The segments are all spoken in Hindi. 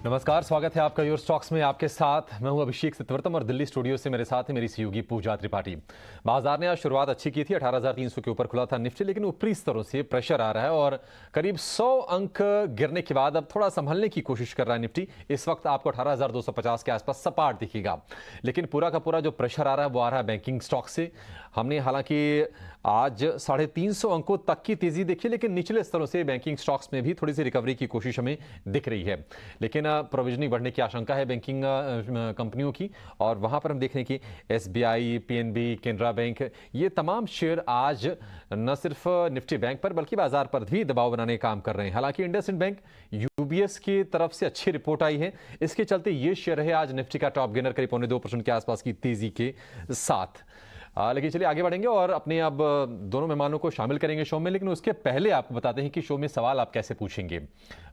नमस्कार, स्वागत है आपका योर स्टॉक्स में। आपके साथ मैं हूं अभिषेक सतवर्तम और दिल्ली स्टूडियो से मेरे साथ है मेरी सहयोगी पूजा त्रिपाठी। बाजार ने आज शुरुआत अच्छी की थी, 18,300 के ऊपर खुला था निफ्टी, लेकिन ऊपरी स्तरों से प्रेशर आ रहा है और करीब 100 अंक गिरने के बाद अब थोड़ा संभलने की कोशिश कर रहा है निफ्टी। इस वक्त आपको 18,250 के आसपास सपाट दिखेगा, लेकिन पूरा का पूरा जो प्रेशर आ रहा है वो आ रहा है बैंकिंग स्टॉक से। हमने हालांकि आज 350 अंकों तक की तेजी देखी, लेकिन निचले स्तरों से बैंकिंग स्टॉक्स में भी थोड़ी सी रिकवरी की कोशिश हमें दिख रही है। लेकिन प्रोविजनिंग बढ़ने की आशंका है बैंकिंग कंपनियों की, और वहां पर हम देख रहे हैं कि एसबीआई, पीएनबी, केनरा बैंक, ये तमाम शेयर आज न सिर्फ निफ्टी बैंक पर बल्कि बाजार पर भी दबाव बनाने का काम कर रहे हैं। हालांकि इंडसइंड बैंक, यूबीएस की तरफ से अच्छी रिपोर्ट आई है, इसके चलते ये शेयर है आज निफ्टी का टॉप गेनर, करीब 2.25% के आसपास की तेजी के साथ। लेकिन चलिए आगे बढ़ेंगे और अपने अब दोनों मेहमानों को शामिल करेंगे शो में, लेकिन उसके पहले आपको बताते हैं कि शो में सवाल आप कैसे पूछेंगे।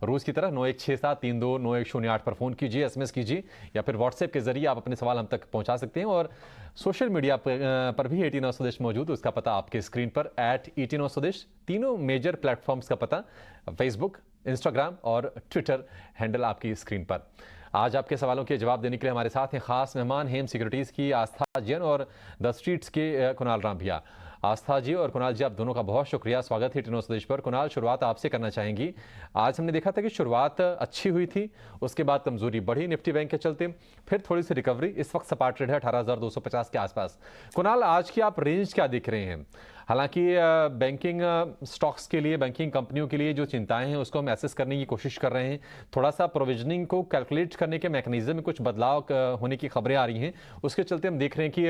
रोज की तरह 9167329108 पर फोन कीजिए, एसएमएस कीजिए या फिर व्हाट्सएप के जरिए आप अपने सवाल हम तक पहुंचा सकते हैं। और सोशल मीडिया पर भी ET Now स्वदेश मौजूद, उसका पता आपके स्क्रीन पर @ET Now स्वदेश, तीनों मेजर प्लेटफॉर्म्स का पता, फेसबुक, इंस्टाग्राम और ट्विटर हैंडल आपकी स्क्रीन पर। आज आपके सवालों के जवाब देने के लिए हमारे साथ हैं खास मेहमान, हेम सिक्योरिटीज की आस्था जैन और द स्ट्रीट्स के कुणाल राम भैया। आस्था जी और कुणाल जी, आप दोनों का बहुत शुक्रिया, स्वागत है ET Now स्वदेश पर। कुणाल, शुरुआत आपसे करना चाहेंगी। आज हमने देखा था कि शुरुआत अच्छी हुई थी, उसके बाद कमजोरी बढ़ी निफ्टी बैंक के चलते, फिर थोड़ी सी रिकवरी, इस वक्त सपाट ट्रेड है 18,250 के आसपास। कुणाल, आज की आप रेंज क्या देख रहे हैं? हालांकि बैंकिंग स्टॉक्स के लिए, बैंकिंग कंपनियों के लिए जो चिंताएं हैं उसको हम एसेस करने की कोशिश कर रहे हैं। थोड़ा सा प्रोविजनिंग को कैलकुलेट करने के मैकेनिज्म में कुछ बदलाव होने की खबरें आ रही हैं, उसके चलते हम देख रहे हैं कि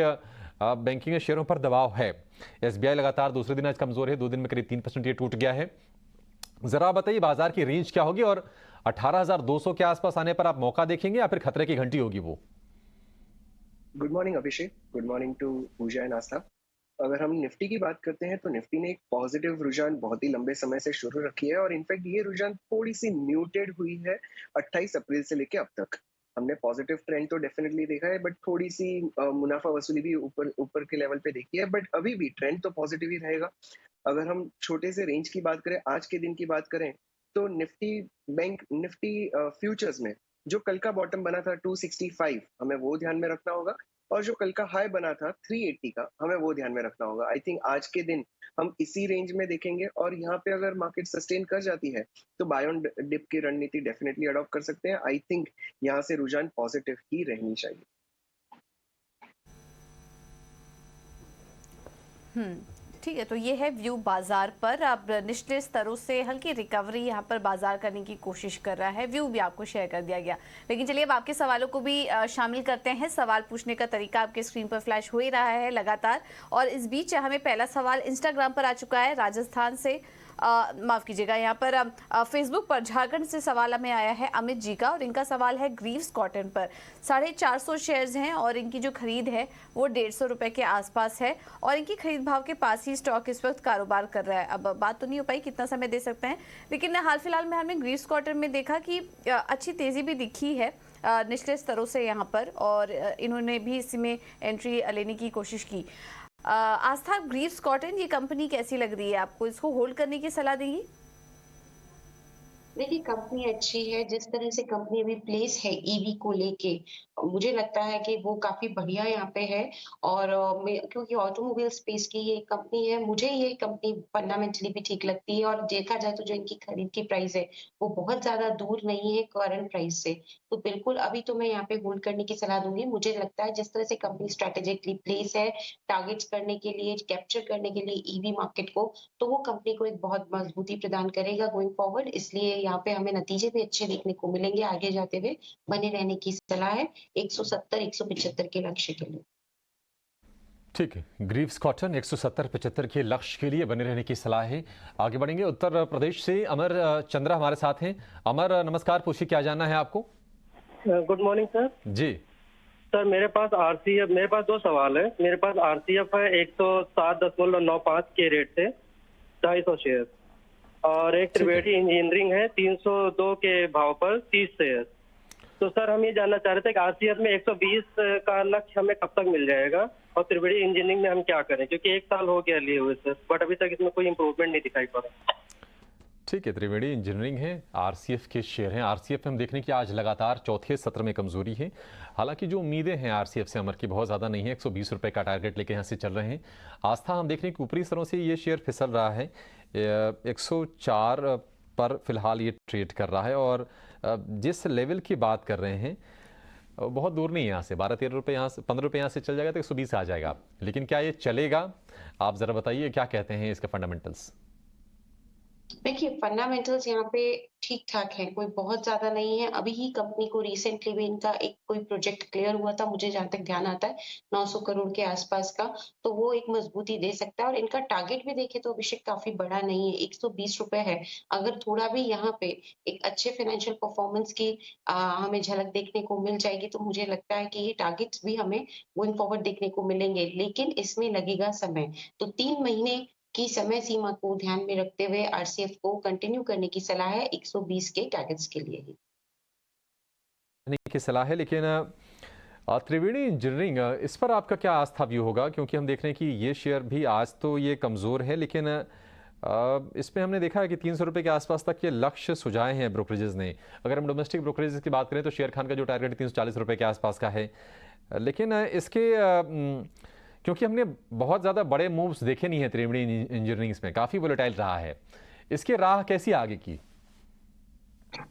बैंकिंग शेयरों पर दबाव है। एसबीआई लगातार दूसरे दिन आज कमजोर है, 2 दिन में करीब 3% ये टूट गया है। जरा बताइए बाजार की रेंज क्या होगी और 18,200 के आसपास आने पर आप मौका देखेंगे या फिर खतरे की घंटी होगी वो? Good morning Abhishek, good morning to Pooja and Aastha. अगर हम निफ्टी की बात करते हैं तो निफ्टी ने एक पॉजिटिव रुझान बहुत ही लंबे समय से शुरू रखी है और इनफैक्ट ये रुझान थोड़ी सी म्यूटेड हुई है 28 अप्रैल से लेके अब तक। हमने पॉजिटिव ट्रेंड तो डेफिनेटली देखा है, बट थोड़ी सी मुनाफा वसूली भी ऊपर ऊपर के लेवल पे देखी है, बट अभी भी ट्रेंड तो पॉजिटिव ही रहेगा। अगर हम छोटे से रेंज की बात करें, आज के दिन की बात करें, तो निफ्टी फ्यूचर्स में जो कल का बॉटम बना था 265, हमें वो ध्यान में रखना होगा, और जो कल का हाई बना था 380 का, हमें वो ध्यान में रखना होगा। आई थिंक आज के दिन हम इसी रेंज में देखेंगे, और यहाँ पे अगर मार्केट सस्टेन कर जाती है तो बाय ऑन डिप की रणनीति डेफिनेटली अडॉप्ट कर सकते हैं। आई थिंक यहाँ से रुझान पॉजिटिव ही रहनी चाहिए। ठीक है, तो ये है व्यू बाजार पर। अब निचले स्तरों से हल्की रिकवरी यहाँ पर बाजार करने की कोशिश कर रहा है, व्यू भी आपको शेयर कर दिया गया। लेकिन चलिए अब आपके सवालों को भी शामिल करते हैं। सवाल पूछने का तरीका आपके स्क्रीन पर फ्लैश हो ही रहा है लगातार, और इस बीच हमें पहला सवाल इंस्टाग्राम पर आ चुका है राजस्थान से, माफ कीजिएगा, यहाँ पर फेसबुक पर झारखंड से सवाल हमें आया है अमित जी का, और इनका सवाल है ग्रीव्स कॉटन पर। 450 शेयर्स हैं और इनकी जो खरीद है वो 150 रुपए के आसपास है, और इनकी खरीद भाव के पास ही स्टॉक इस वक्त कारोबार कर रहा है। अब बात तो नहीं हो पाई कितना समय दे सकते हैं, लेकिन हाल फिलहाल में हमने ग्रीव्स कॉटन में देखा कि अच्छी तेजी भी दिखी है निचले स्तरों से यहाँ पर, और इन्होंने भी इसमें एंट्री लेने की कोशिश की। आस्था, ग्रीव्स कॉटन ये कंपनी कैसी लग रही है आपको? इसको होल्ड करने की सलाह देंगी? देखिए, कंपनी अच्छी है। जिस तरह से कंपनी अभी प्लेस है ईवी को लेके, मुझे लगता है कि वो काफी बढ़िया यहाँ पे है। और क्योंकि ऑटोमोबाइल स्पेस की ये कंपनी है, मुझे ये कंपनी फंडामेंटली भी ठीक लगती है। और देखा जाए तो जो इनकी खरीद की प्राइस है वो बहुत ज्यादा दूर नहीं है करंट प्राइस से, तो बिल्कुल अभी तो मैं यहाँ पे होल्ड करने की सलाह दूंगी। मुझे लगता है जिस तरह से कंपनी स्ट्रेटेजिकली प्लेस है टारगेट्स करने के लिए, कैप्चर करने के लिए ईवी मार्केट को, तो वो कंपनी को एक बहुत मजबूती प्रदान करेगा गोइंग फॉरवर्ड। इसलिए यहाँ पे हमें नतीजे भी अच्छे देखने को मिलेंगे आगे जाते हुए। बने रहने की सलाह है 170-175 के लक्ष्य के लिए। ठीक है, ग्रीव्स कॉटन 170-75 के लक्ष्य के लिए बने रहने की सलाह है। आगे बढ़ेंगे, उत्तर प्रदेश से अमर चंद्रा हमारे साथ हैं। अमर, नमस्कार, पूछिए क्या जानना है आपको? Good morning sir. जी सर, मेरे पास आरसीएफ, मेरे पास दो सवाल है। मेरे पास आरसीएफ है 107.95 के रेट से 250 शेयर, और एक त्रिवेदी इंजीनियरिंग है 302 के भाव पर 30 शेयर। तो सर हम ये जानना चाह रहे थे कि आरसीएफ में 120 का लक्ष्य हमें कब तक मिल जाएगा, और त्रिवेदी इंजीनियरिंग में हम क्या करें, क्योंकि 1 साल हो गया लिए हुए सर, बट अभी तक इसमें कोई इम्प्रूवमेंट नहीं दिखाई पड़ा। ठीक है, त्रिवेणी इंजीनियरिंग है, आरसीएफ के शेयर हैं। आरसीएफ में हम देख रहे हैं कि आज लगातार चौथे सत्र में कमजोरी है। हालांकि जो उम्मीदें हैं आरसीएफ से अमर की बहुत ज़्यादा नहीं है, 120 रुपये का टारगेट लेके यहाँ से चल रहे हैं। आस्था हम देख रहे हैं कि ऊपरी स्तरों से ये शेयर फिसल रहा है, 104 पर फिलहाल ये ट्रेड कर रहा है और जिस लेवल की बात कर रहे हैं बहुत दूर नहीं है यहाँ से, 12-13 रुपये यहाँ से, 15 रुपये यहाँ से चल जाएगा तो 120 आ जाएगा। लेकिन क्या ये चलेगा? आप ज़रा बताइए, क्या कहते हैं इसके फंडामेंटल्स? देखिए, फंडामेंटल्स यहाँ पे ठीक-ठाक हैं, कोई बहुत ज़्यादा नहीं है। अभी ही कंपनी को रिसेंटली भी इनका एक कोई प्रोजेक्ट क्लियर हुआ था, मुझे जहाँ तक ध्यान आता है 900 करोड़ के आसपास का, तो वो एक मजबूती दे सकता है और इनका टारगेट भी देखें तो अभिषेक काफ़ी बड़ा नहीं है, 120 रुपए है। अगर थोड़ा भी यहाँ पे एक अच्छे फाइनेंशियल परफॉर्मेंस की हमें झलक देखने को मिल जाएगी, तो मुझे लगता है कि ये टारगेट्स भी हमें गोइंग फॉरवर्ड देखने को मिलेंगे, लेकिन इसमें लगेगा समय। तो 3 महीने की समय सीमा को ध्यान में रखते हुए आरसीएफ को कंटिन्यू करने की सलाह है 120 के टारगेट्स के लिए ही। नहीं की सलाह है, लेकिन त्रिवेणी इंजीनियरिंग, इस पर आपका क्या आस्था व्यू होगा? क्योंकि हम देख रहे हैं कि ये शेयर भी आज तो ये कमज़ोर है, लेकिन इसमें हमने देखा है कि 300 रुपये के आसपास तक ये लक्ष्य सुझाए हैं ब्रोकरेजेस ने। अगर हम डोमेस्टिक ब्रोकरेजेस की बात करें तो शेयर खान का जो टारगेट 340 रुपये के आसपास का है। लेकिन इसके क्योंकि हमने बहुत ज़्यादा बड़े मूव्स देखे नहीं हैं त्रिवेणी इंजीनियरिंग में, काफ़ी वोलेटाइल रहा है। इसकी राह कैसी आगे की?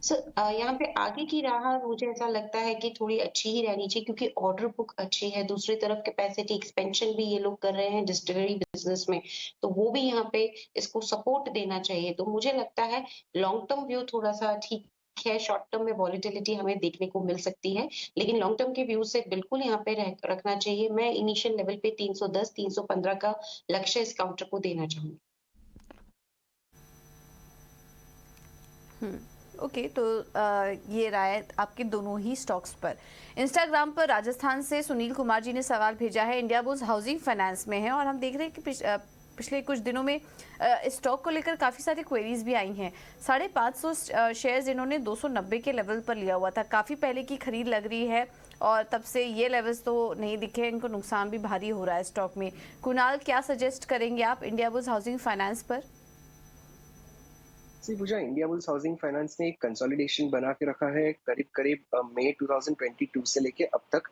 सर यहाँ पे आगे की राह मुझे ऐसा लगता है कि थोड़ी अच्छी ही रहनी चाहिए क्योंकि ऑर्डर बुक अच्छी है, दूसरी तरफ कैपेसिटी एक्सपेंशन भी ये लोग कर रहे हैं डिस्टिलरी बिजनेस में, तो वो भी यहाँ पे इसको सपोर्ट देना चाहिए। तो मुझे लगता है लॉन्ग टर्म व्यू थोड़ा-सा ठीक है, शॉर्ट टर्म में वॉलेटिलिटी हमें देखने को मिल सकती है, लेकिन लॉन्ग टर्म के व्यू से बिल्कुल यहाँ पे रह रखना चाहिए। मैं इनिशियल लेवल पे 310, 315 का लक्ष्य इस काउंटर को देना चाहूँगी। ओके, तो ये राय आपके दोनों ही स्टॉक्स पर। इंस्टाग्राम पर राजस्थान से सुनील कुमार जी ने सवाल भेजा है, इंडिया बुल्स हाउसिंग फाइनेंस में है और हम देख रहे हैं कि पिछले कुछ दिनों में इस स्टॉक को लेकर काफ़ी सारी क्वेरीज भी आई हैं। 550 शेयर्स इन्होंने 290 के लेवल पर लिया हुआ था, काफ़ी पहले की खरीद लग रही है और तब से ये लेवल्स तो नहीं दिखे, इनको नुकसान भी भारी हो रहा है स्टॉक में। कुणाल, क्या सजेस्ट करेंगे आप इंडिया बुल्स हाउसिंग फाइनेंस पर? सी पूजा, इंडिया बुल्स हाउसिंग फाइनेंस ने एक कंसोलिडेशन बना के रखा है करीब करीब मई 2022 से लेके अब तक।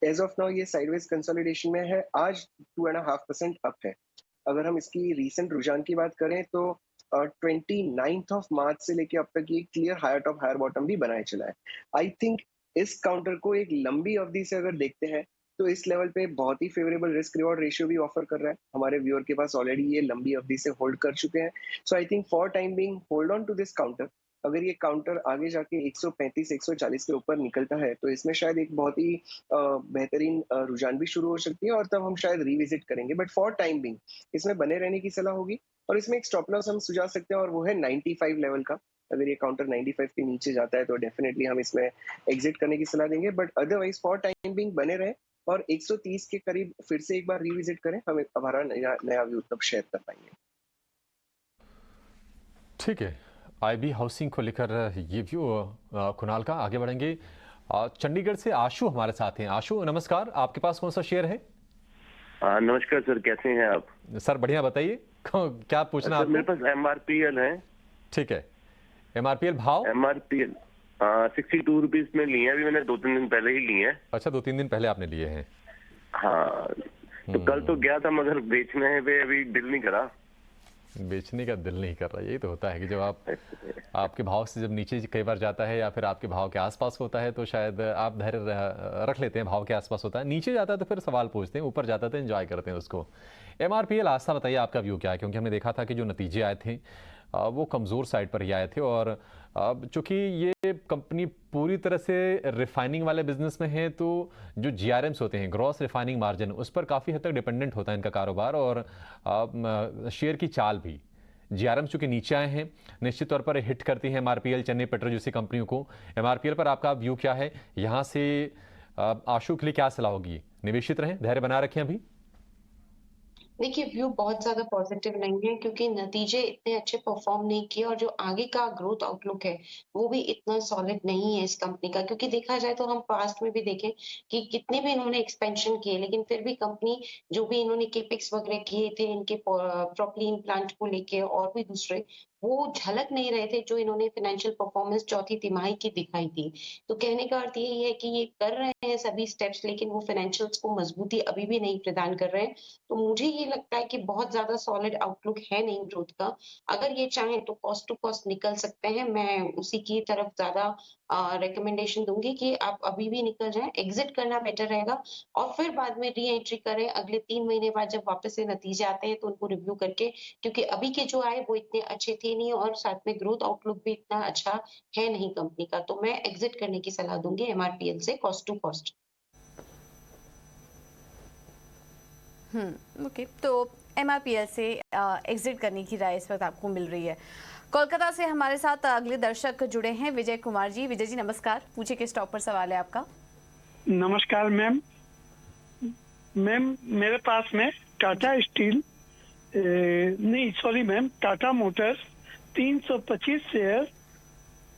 एज ऑफ नाउ ये साइडवेज कंसोलिडेशन में है, आज 2.5% अप है। अगर हम इसकी रीसेंट रुझान की बात करें तो 29th ऑफ मार्च से लेके अब तक ये clear higher top higher bottom भी बनाए चला है। आई थिंक इस काउंटर को एक लंबी अवधि से अगर देखते हैं तो इस लेवल पे बहुत ही फेवरेबल रिस्क रिवॉर्ड रेशियो भी ऑफर कर रहा है। हमारे व्यूअर के पास ऑलरेडी ये लंबी अवधि से होल्ड कर चुके हैं, so I think for time being hold on to this counter. अगर ये काउंटर आगे जाके 135-140 के ऊपर निकलता है तो इसमें शायद एक बहुत ही बेहतरीन रुझान भी शुरू हो सकती है और तब हम शायद रिविजिट करेंगे, बट फॉर टाइम बीइंग इसमें बने रहने की सलाह होगी। और इसमें एक स्टॉप लॉस हम सुझा सकते हैं और वो है 95 लेवल का। अगर ये काउंटर 95 के नीचे जाता है तो डेफिनेटली हम इसमें एग्जिट करने की सलाह देंगे, but otherwise for time being बने रहे और 130 के करीब फिर से एक बार रिविजिट करें, हम हमारा नया व्यू तब शेयर कर पाएंगे। ठीक है, आईबी हाउसिंग को लेकर ये व्यू कुणाल का। आगे बढ़ेंगे, चंडीगढ़ से आशु हमारे साथ हैं। आशु नमस्कार, आपके पास कौन सा शेयर है? नमस्कार सर, कैसे हैं आप? सर बढ़िया, बताइए क्या पूछना आपको? मेरे पास एमआरपीएल है। ठीक है, एमआरपीएल भाव? एमआरपीएल 62 रुपीज में लिए हैं, अभी मैंने 2-3 दिन पहले ही लिए हैं। अच्छा, 2-3 दिन पहले आपने लिए हैं। हाँ, तो कल तो गया था मगर बेचने पे अभी दिल नहीं करा। बेचने का दिल नहीं कर रहा, यही तो होता है कि जब आपके भाव से जब नीचे कई बार जाता है या फिर आपके भाव के आसपास होता है तो शायद आप धैर्य रख लेते हैं, भाव के आसपास होता है, नीचे जाता है तो फिर सवाल पूछते हैं, ऊपर जाता है तो एंजॉय करते हैं उसको। एमआरपीएल, आस्था बताइए आपका व्यू क्या है? क्योंकि हमने देखा था कि जो नतीजे आए थे वो कमज़ोर साइड पर ही आए थे और चूँकि ये कंपनी पूरी तरह से रिफाइनिंग वाले बिजनेस में है तो जो जीआरएम्स होते हैं, ग्रॉस रिफाइनिंग मार्जिन, उस पर काफ़ी हद तक डिपेंडेंट होता है इनका कारोबार और शेयर की चाल भी। जीआरएम्स चूँकि नीचे आए हैं, निश्चित तौर पर हिट करती है एमआरपीएल, चेन्नई पेट्रो जैसी कंपनियों को। एमआरपीएल पर आपका व्यू क्या है? यहाँ से आशु के लिए क्या सलाह होगी? निवेशित रहें, धैर्य बना रखें अभी? देखिए, व्यू बहुत ज़्यादा पॉजिटिव नहीं है क्योंकि नतीजे इतने अच्छे परफॉर्म नहीं किए और जो आगे का ग्रोथ आउटलुक है, वो भी इतना सॉलिड नहीं है इस कंपनी का। क्योंकि देखा जाए तो हम पास्ट में भी देखें कि कितने भी इन्होंने एक्सपेंशन किए, लेकिन फिर भी कंपनी जो भी इन्होंने केपेक्स वगैरह किए थे इनके प्रोपलीन प्लांट को लेके और भी दूसरे, वो झलक नहीं रहे थे जो इन्होंने फाइनेंशियल परफॉर्मेंस चौथी तिमाही की दिखाई थी। तो कहने का अर्थ यही है कि ये कर रहे हैं सभी स्टेप्स, लेकिन वो फाइनेंशियल्स को मजबूती अभी भी नहीं प्रदान कर रहे हैं। तो मुझे ये लगता है कि बहुत ज़्यादा सॉलिड आउटलुक है नहीं ग्रोथ का। अगर ये चाहें तो कॉस्ट टू कॉस्ट निकल सकते हैं। मैं उसी की तरफ ज़्यादा रिकमेंडेशन दूँगी कि आप अभी भी निकल जाएँ, एग्ज़िट करना बेटर रहेगा और फिर बाद में री-एंट्री करें अगले 3 महीने बाद जब वापस से नतीजे आते हैं तो उनको रिव्यू करके, क्योंकि अभी के जो आए वो इतने अच्छे थे नहीं और साथ में ग्रोथ आउटलुक भी इतना अच्छा है नहीं कंपनी का। तो मैं एग्ज़िट करने की सलाह दूँगी एमआरपीएल से कॉस्ट टू कॉस्ट। ओके, तो एमआरपीएल से एग्जिट करने की राय इस वक्त आपको मिल रही है। कोलकाता से हमारे साथ अगले दर्शक जुड़े हैं विजय कुमार जी। विजय जी नमस्कार, पूछिए किस टॉप पर सवाल है आपका। नमस्कार मैम। मैम मेरे पास में टाटा स्टील नहीं sorry ma'am, Tata Motors 325 share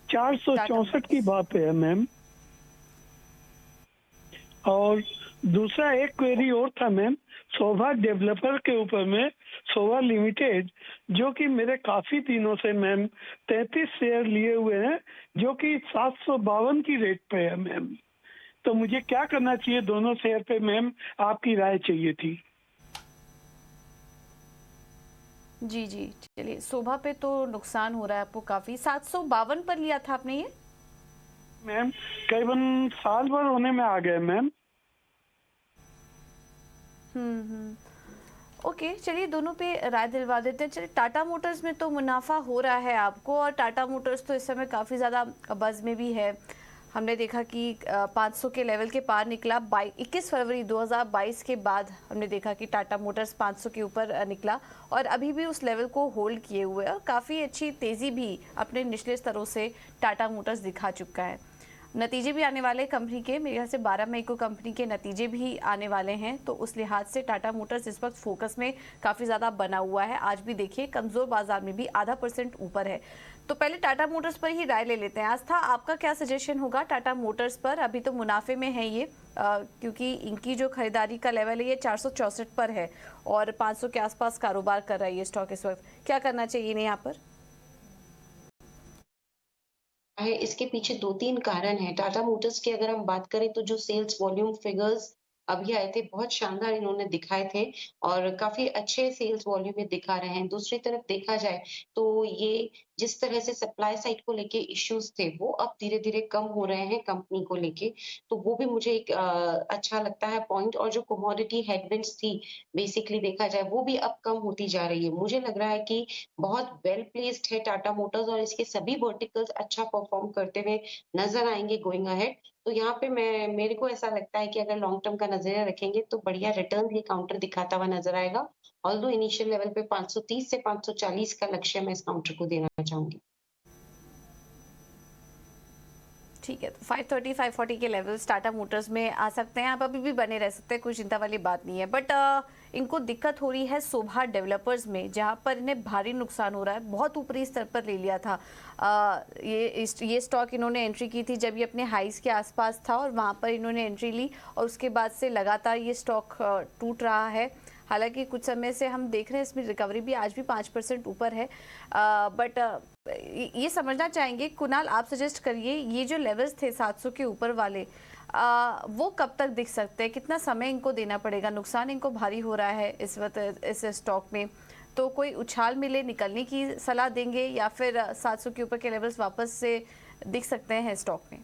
464 की भाव पे है मैम। और दूसरा एक क्वेरी और था मैम, शोभा डेवलपर के ऊपर में, शोभा लिमिटेड, जो कि मेरे काफी दिनों से मैम 33 शेयर लिए हुए हैं, जो कि 752 की रेट पे है मैम। तो मुझे क्या करना चाहिए दोनों शेयर पे मैम, आपकी राय चाहिए थी। जी जी, चलिए, शोभा पे तो नुकसान हो रहा है आपको काफी। 752 पर लिया था आपने ये? मैम करीबन साल भर होने में आ गए मैम। ओके, चलिए दोनों पे राय दिलवा देते हैं। चलिए, टाटा मोटर्स में तो मुनाफा हो रहा है आपको, और टाटा मोटर्स तो इस समय काफ़ी ज़्यादा बज़ में भी है। हमने देखा कि 500 के लेवल के पार निकला 21 फरवरी 2022 के बाद। हमने देखा कि टाटा मोटर्स 500 के ऊपर निकला और अभी भी उस लेवल को होल्ड किए हुए है। काफ़ी अच्छी तेज़ी भी अपने निचले स्तरों से टाटा मोटर्स दिखा चुका है। नतीजे भी आने वाले कंपनी के, मेरे ख्याल से 12 मई को कंपनी के नतीजे भी आने वाले हैं, तो उस लिहाज से टाटा मोटर्स इस वक्त फोकस में काफ़ी ज़्यादा बना हुआ है। आज भी देखिए कमज़ोर बाजार में भी ½ % ऊपर है। तो पहले टाटा मोटर्स पर ही राय ले लेते हैं। आस्था, आपका क्या सजेशन होगा टाटा मोटर्स पर? अभी तो मुनाफे में है ये, क्योंकि इनकी जो खरीदारी का लेवल है ये 464 पर है और 500 के आसपास कारोबार कर रहा है ये स्टॉक इस वक्त। क्या करना चाहिए इन्हें यहाँ पर? है, इसके पीछे 2-3 कारण हैं। टाटा मोटर्स की अगर हम बात करें तो जो सेल्स वॉल्यूम फिगर्स अभी आए थे, बहुत शानदार इन्होंने दिखाए थे और काफ़ी अच्छे सेल्स वॉल्यूम में दिखा रहे हैं। दूसरी तरफ देखा जाए तो ये जिस तरह से सप्लाई साइड को लेके इश्यूज़ थे, वो अब धीरे-धीरे कम हो रहे हैं कंपनी को लेके। तो वो भी मुझे एक अच्छा लगता है पॉइंट, और जो कमोडिटी हेडविंड्स थी, बेसिकली देखा जाए वो भी अब कम होती जा रही है। मुझे लग रहा है कि बहुत वेल प्लेस्ड है टाटा मोटर्स और इसके सभी वर्टिकल्स अच्छा परफॉर्म करते हुए नजर आएंगे गोइंग अहेड। तो यहाँ पे मेरे को ऐसा लगता है कि अगर लॉन्ग टर्म का नजरिया रखेंगे तो बढ़िया रिटर्न ये काउंटर दिखाता हुआ नजर आएगा। ऑल्दो इनिशियल लेवल पे 530 से 540 का लक्ष्य मैं इस काउंटर को देना चाहूंगी। ठीक है, तो 530 540 के लेवल्स टाटा मोटर्स में आ सकते हैं। आप अभी भी बने रह सकते हैं, कोई चिंता वाली बात नहीं है। बट इनको दिक्कत हो रही है शोभा डेवलपर्स में, जहां पर इन्हें भारी नुकसान हो रहा है। बहुत ऊपरी स्तर पर ले लिया था ये स्टॉक। इन्होंने एंट्री की थी जब ये अपने हाइस के आसपास था और वहां पर इन्होंने एंट्री ली और उसके बाद से लगातार ये स्टॉक टूट रहा है। हालांकि कुछ समय से हम देख रहे हैं इसमें रिकवरी भी, आज भी 5% ऊपर है। बट ये समझना चाहेंगे, कुणाल आप सजेस्ट करिए, ये जो लेवल्स थे 700 के ऊपर वाले, वो कब तक दिख सकते हैं? कितना समय इनको देना पड़ेगा? नुकसान इनको भारी हो रहा है इस वक्त इस स्टॉक में, तो कोई उछाल मिले निकलने की सलाह देंगे या फिर 700 के ऊपर के लेवल्स वापस से दिख सकते हैं स्टॉक में?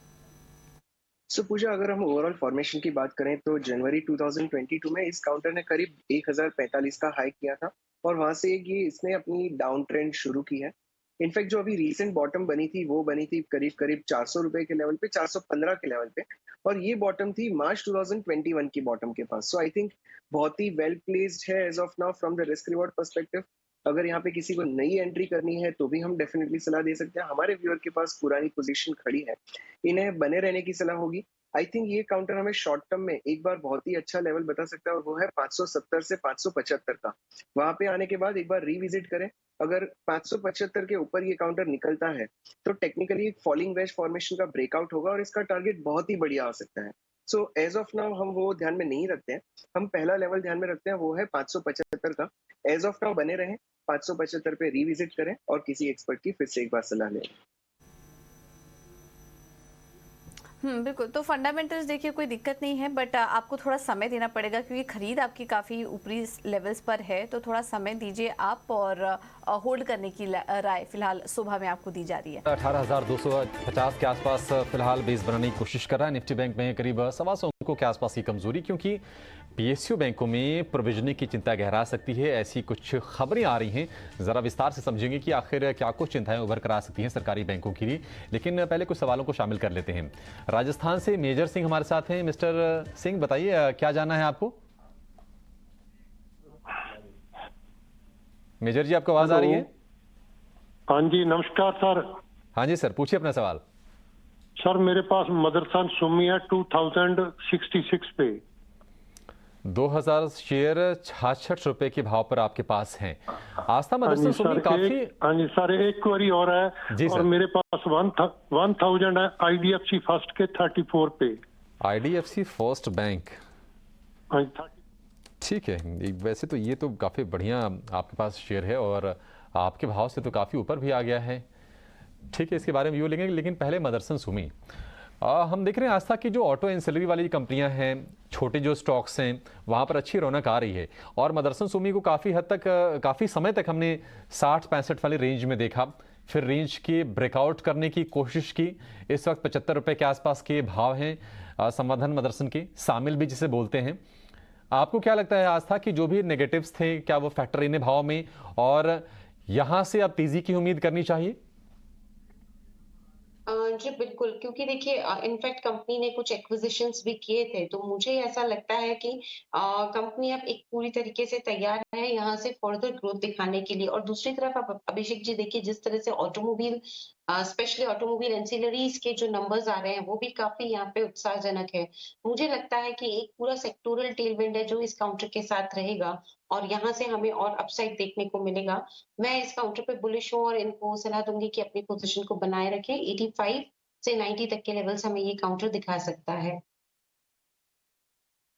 सो पूजा, अगर हम ओवरऑल फॉर्मेशन की बात करें तो जनवरी 2022 में इस काउंटर ने करीब 1045 का हाई किया था और वहां से ये इसने अपनी डाउन ट्रेंड शुरू की है। इनफैक्ट जो अभी रीसेंट बॉटम बनी थी वो बनी थी करीब करीब 400 रुपए के लेवल पे, 415 के लेवल पे, और ये बॉटम थी मार्च 2021 की बॉटम के पास। सो आई थिंक बहुत ही वेल प्लेस्ड है as of now from the risk reward perspective. अगर यहाँ पे किसी को नई एंट्री करनी है तो भी हम डेफिनेटली सलाह दे सकते हैं। हमारे व्यूअर के पास पुरानी पोजीशन खड़ी है, इन्हें बने रहने की सलाह होगी। आई थिंक ये काउंटर हमें शॉर्ट टर्म में एक बार बहुत ही अच्छा लेवल बता सकता है और वो है 570 से 575 का। वहां पे आने के बाद एक बार रिविजिट करें। अगर 575 के ऊपर ये काउंटर निकलता है तो टेक्निकली एक फॉलिंग वेज फॉर्मेशन का ब्रेकआउट होगा और इसका टारगेट बहुत ही बढ़िया आ सकता है। सो एज ऑफ नाउ हम वो ध्यान में नहीं रखते हैं, हम पहला लेवल ध्यान में रखते हैं, वो है 575 का। एज ऑफ नाउ बने रहें, 575 पे रिविजिट करें और किसी एक्सपर्ट की फिर से एक बार सलाह लें। बिल्कुल। तो फंडामेंटल्स देखिए कोई दिक्कत नहीं है, बट आपको थोड़ा समय देना पड़ेगा क्योंकि खरीद आपकी काफ़ी ऊपरी लेवल्स पर है, तो थोड़ा समय दीजिए आप, और होल्ड करने की राय फिलहाल सुबह में आपको दी जा रही है। 18,250 के आसपास फिलहाल बेस बनाने की कोशिश कर रहा है। निफ्टी बैंक में करीब 125 अंकों के आसपास की कमजोरी, क्योंकि पीएसयू बैंकों में प्रोविजनिंग की चिंता गहरा सकती है, ऐसी कुछ खबरें आ रही हैं। जरा विस्तार से समझेंगे कि आखिर क्या कुछ चिंताएं उभर कर आ सकती हैं सरकारी बैंकों के लिए, लेकिन पहले कुछ सवालों को शामिल कर लेते हैं। राजस्थान से मेजर सिंह हमारे साथ हैं। मिस्टर सिंह, बताइए क्या जानना है आपको? मेजर जी, आपको आवाज आ रही है? हाँ जी, नमस्कार सर। हाँ जी सर, पूछिए अपना सवाल। सर मेरे पास मदरसन सुमी है 2066 पे। 2000 शेयर 66 रुपए के भाव पर आपके पास हैं। आस्था मदरसन सुमी काफी। हाँ जी सर, एक क्वेरी और है। जी और सर। मेरे पास 1000 है आईडीएफसी फर्स्ट के 34 पे। आईडीएफसी फर्स्ट बैंक, हाँ जी, ठीक है। वैसे तो ये तो काफ़ी बढ़िया आपके पास शेयर है और आपके भाव से तो काफ़ी ऊपर भी आ गया है। ठीक है, इसके बारे में व्यू लेंगे, लेकिन पहले मदरसन सुमी। हम देख रहे हैं आस्था की जो ऑटो एंसिलरी वाली कंपनियां हैं, छोटे जो स्टॉक्स हैं, वहाँ पर अच्छी रौनक आ रही है। और मदरसन सुमी को काफ़ी हद तक, काफ़ी समय तक हमने 60-65 वाली रेंज में देखा, फिर रेंज के ब्रेकआउट करने की कोशिश की। इस वक्त 75 रुपये के आसपास के भाव हैं संवर्धन मदरसन के, शामिल भी जिसे बोलते हैं। आपको क्या लगता है आस्था कि जो भी नेगेटिव्स थे, क्या वो फैक्टर इन है भाव में, और यहां से अब तेजी की उम्मीद करनी चाहिए? जी बिल्कुल, क्योंकि देखिए इनफैक्ट कंपनी ने कुछ एक्विजिशंस भी किए थे, तो मुझे ऐसा लगता है कि कंपनी अब एक पूरी तरीके से तैयार है यहाँ से फर्दर ग्रोथ दिखाने के लिए। और दूसरी तरफ अब अभिषेक जी देखिए, जिस तरह से ऑटोमोबाइल स्पेशली ऑटोमोबाइल एंसिलरीज के जो नंबर्स आ रहे हैं वो भी काफी यहाँ पे उत्साहजनक है। मुझे लगता है कि एक पूरा सेक्टोरल टेलविंड है जो इस काउंटर के साथ रहेगा और यहाँ से हमें और अपसाइड देखने को मिलेगा। मैं इस काउंटर पे बुलिश हूँ और इनको सलाह दूंगी कि अपनी पोजीशन को बनाए रखें। 85 से 90 तक के लेवल्स हमें ये काउंटर दिखा सकता है।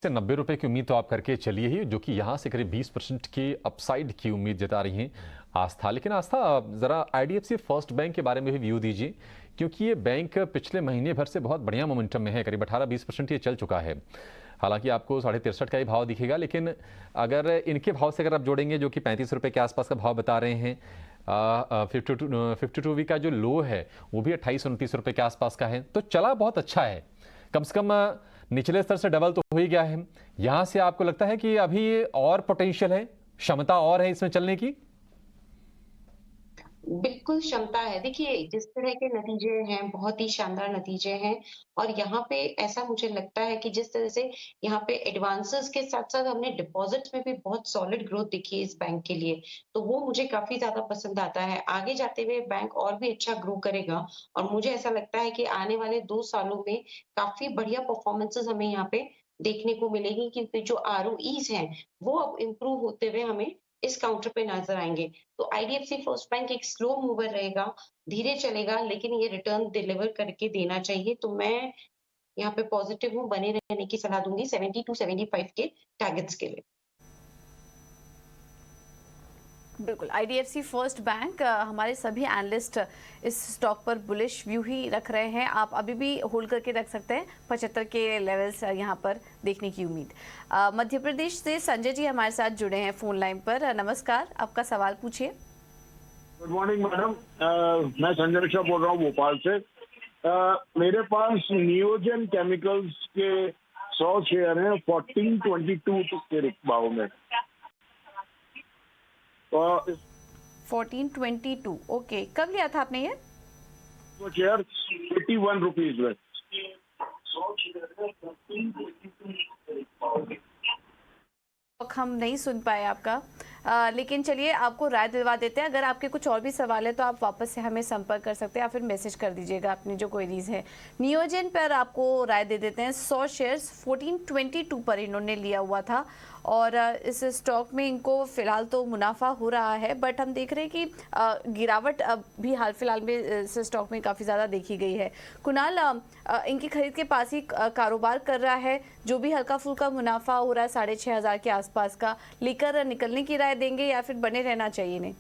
90 रुपए की उम्मीद तो आप करके चलिए ही, जो कि यहाँ से करीब 20% की अपसाइड की उम्मीद जता रही हैं आस्था। लेकिन आस्था, ज़रा आईडीएफसी फर्स्ट बैंक के बारे में भी व्यू दीजिए, क्योंकि ये बैंक पिछले महीने भर से बहुत बढ़िया मोमेंटम में है, करीब 18-20% ये चल चुका है। हालांकि आपको 63.5 का ही भाव दिखेगा, लेकिन अगर इनके भाव से अगर आप जोड़ेंगे, जो कि 35 रुपये के आसपास का भाव बता रहे हैं, 52 वीक का जो लो है वो भी 28-29 रुपये के आसपास का है, तो चला बहुत अच्छा है। कम से कम निचले स्तर से डबल तो हो ही गया है। यहाँ से आपको लगता है कि अभी और पोटेंशियल है, क्षमता और है इसमें चलने की? बिल्कुल क्षमता है। देखिए, जिस तरह के नतीजे हैं, बहुत ही शानदार नतीजे हैं और यहाँ पे ऐसा मुझे लगता है कि जिस तरह से यहाँ पे एडवांसेस के साथ-साथ हमने डिपॉजिट्स में भी बहुत सॉलिड ग्रोथ दिखी है इस बैंक के लिए, तो वो मुझे काफ़ी ज़्यादा पसंद आता है। आगे जाते हुए बैंक और भी अच्छा ग्रो करेगा और मुझे ऐसा लगता है कि आने वाले 2 सालों में काफ़ी बढ़िया परफॉर्मेंसेस हमें यहाँ पे देखने को मिलेगी, क्योंकि जो आरओईज़ हैं, वो अब इम्प्रूव होते हुए हमें इस काउंटर पे नज़र आएँगे। तो आईडीएफसी फर्स्ट बैंक एक स्लो मूवर रहेगा, धीरे चलेगा, लेकिन ये रिटर्न डिलीवर करके देना चाहिए। तो मैं यहाँ पे पॉजिटिव हूँ, बने रहने की सलाह दूँगी 70 टू 75 के टारगेट्स के लिए। बिल्कुल, आईडीएफसी फर्स्ट बैंक, हमारे सभी एनालिस्ट इस स्टॉक पर बुलिश व्यू ही रख रहे हैं। आप अभी भी होल्ड करके रख सकते हैं, 75 के लेवल्स यहाँ पर देखने की उम्मीद। मध्य प्रदेश से संजय जी हमारे साथ जुड़े हैं फोन लाइन पर। नमस्कार, आपका सवाल पूछिए। गुड मॉर्निंग मैडम, मैं संजय मिश्रा बोल रहा हूँ भोपाल से। मेरे पास नियोजन केमिकल्स के 100 शेयर हैं 1422 के भाव में। 1422, ओके। कब लिया था आपने ये? वो शेयर 81 रुपीज में। हम नहीं सुन पाए आपका, लेकिन चलिए आपको राय दिलवा देते हैं। अगर आपके कुछ और भी सवाल है तो आप वापस से हमें संपर्क कर सकते हैं या फिर मैसेज कर दीजिएगा अपनी जो क्वेरीज है। नियोजन पर आपको राय दे देते हैं। 100 शेयर्स 1422 पर इन्होंने लिया हुआ था और इस स्टॉक में इनको फिलहाल तो मुनाफा हो रहा है, बट हम देख रहे हैं कि गिरावट भी हाल फिलहाल में इस स्टॉक में काफ़ी ज़्यादा देखी गई है। कुणाल, इनकी खरीद के पास ही कारोबार कर रहा है, जो भी हल्का फुल्का मुनाफा हो रहा है 6,500 के आसपास का, लेकर निकलने की राय दिखाई देंगे या फिर बने रहना चाहिए इन्हें?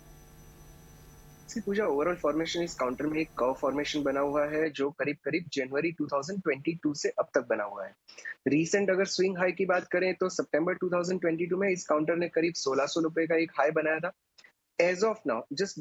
सी पूजा, ओवरऑल फॉर्मेशन इस काउंटर में एक कर्व फॉर्मेशन बना हुआ है जो करीब करीब जनवरी 2022 से अब तक बना हुआ है। रीसेंट अगर स्विंग हाई की बात करें तो सितंबर 2022 में इस काउंटर ने करीब 1600 रुपए का एक हाई बनाया था। एज ऑफ नाउ जस्ट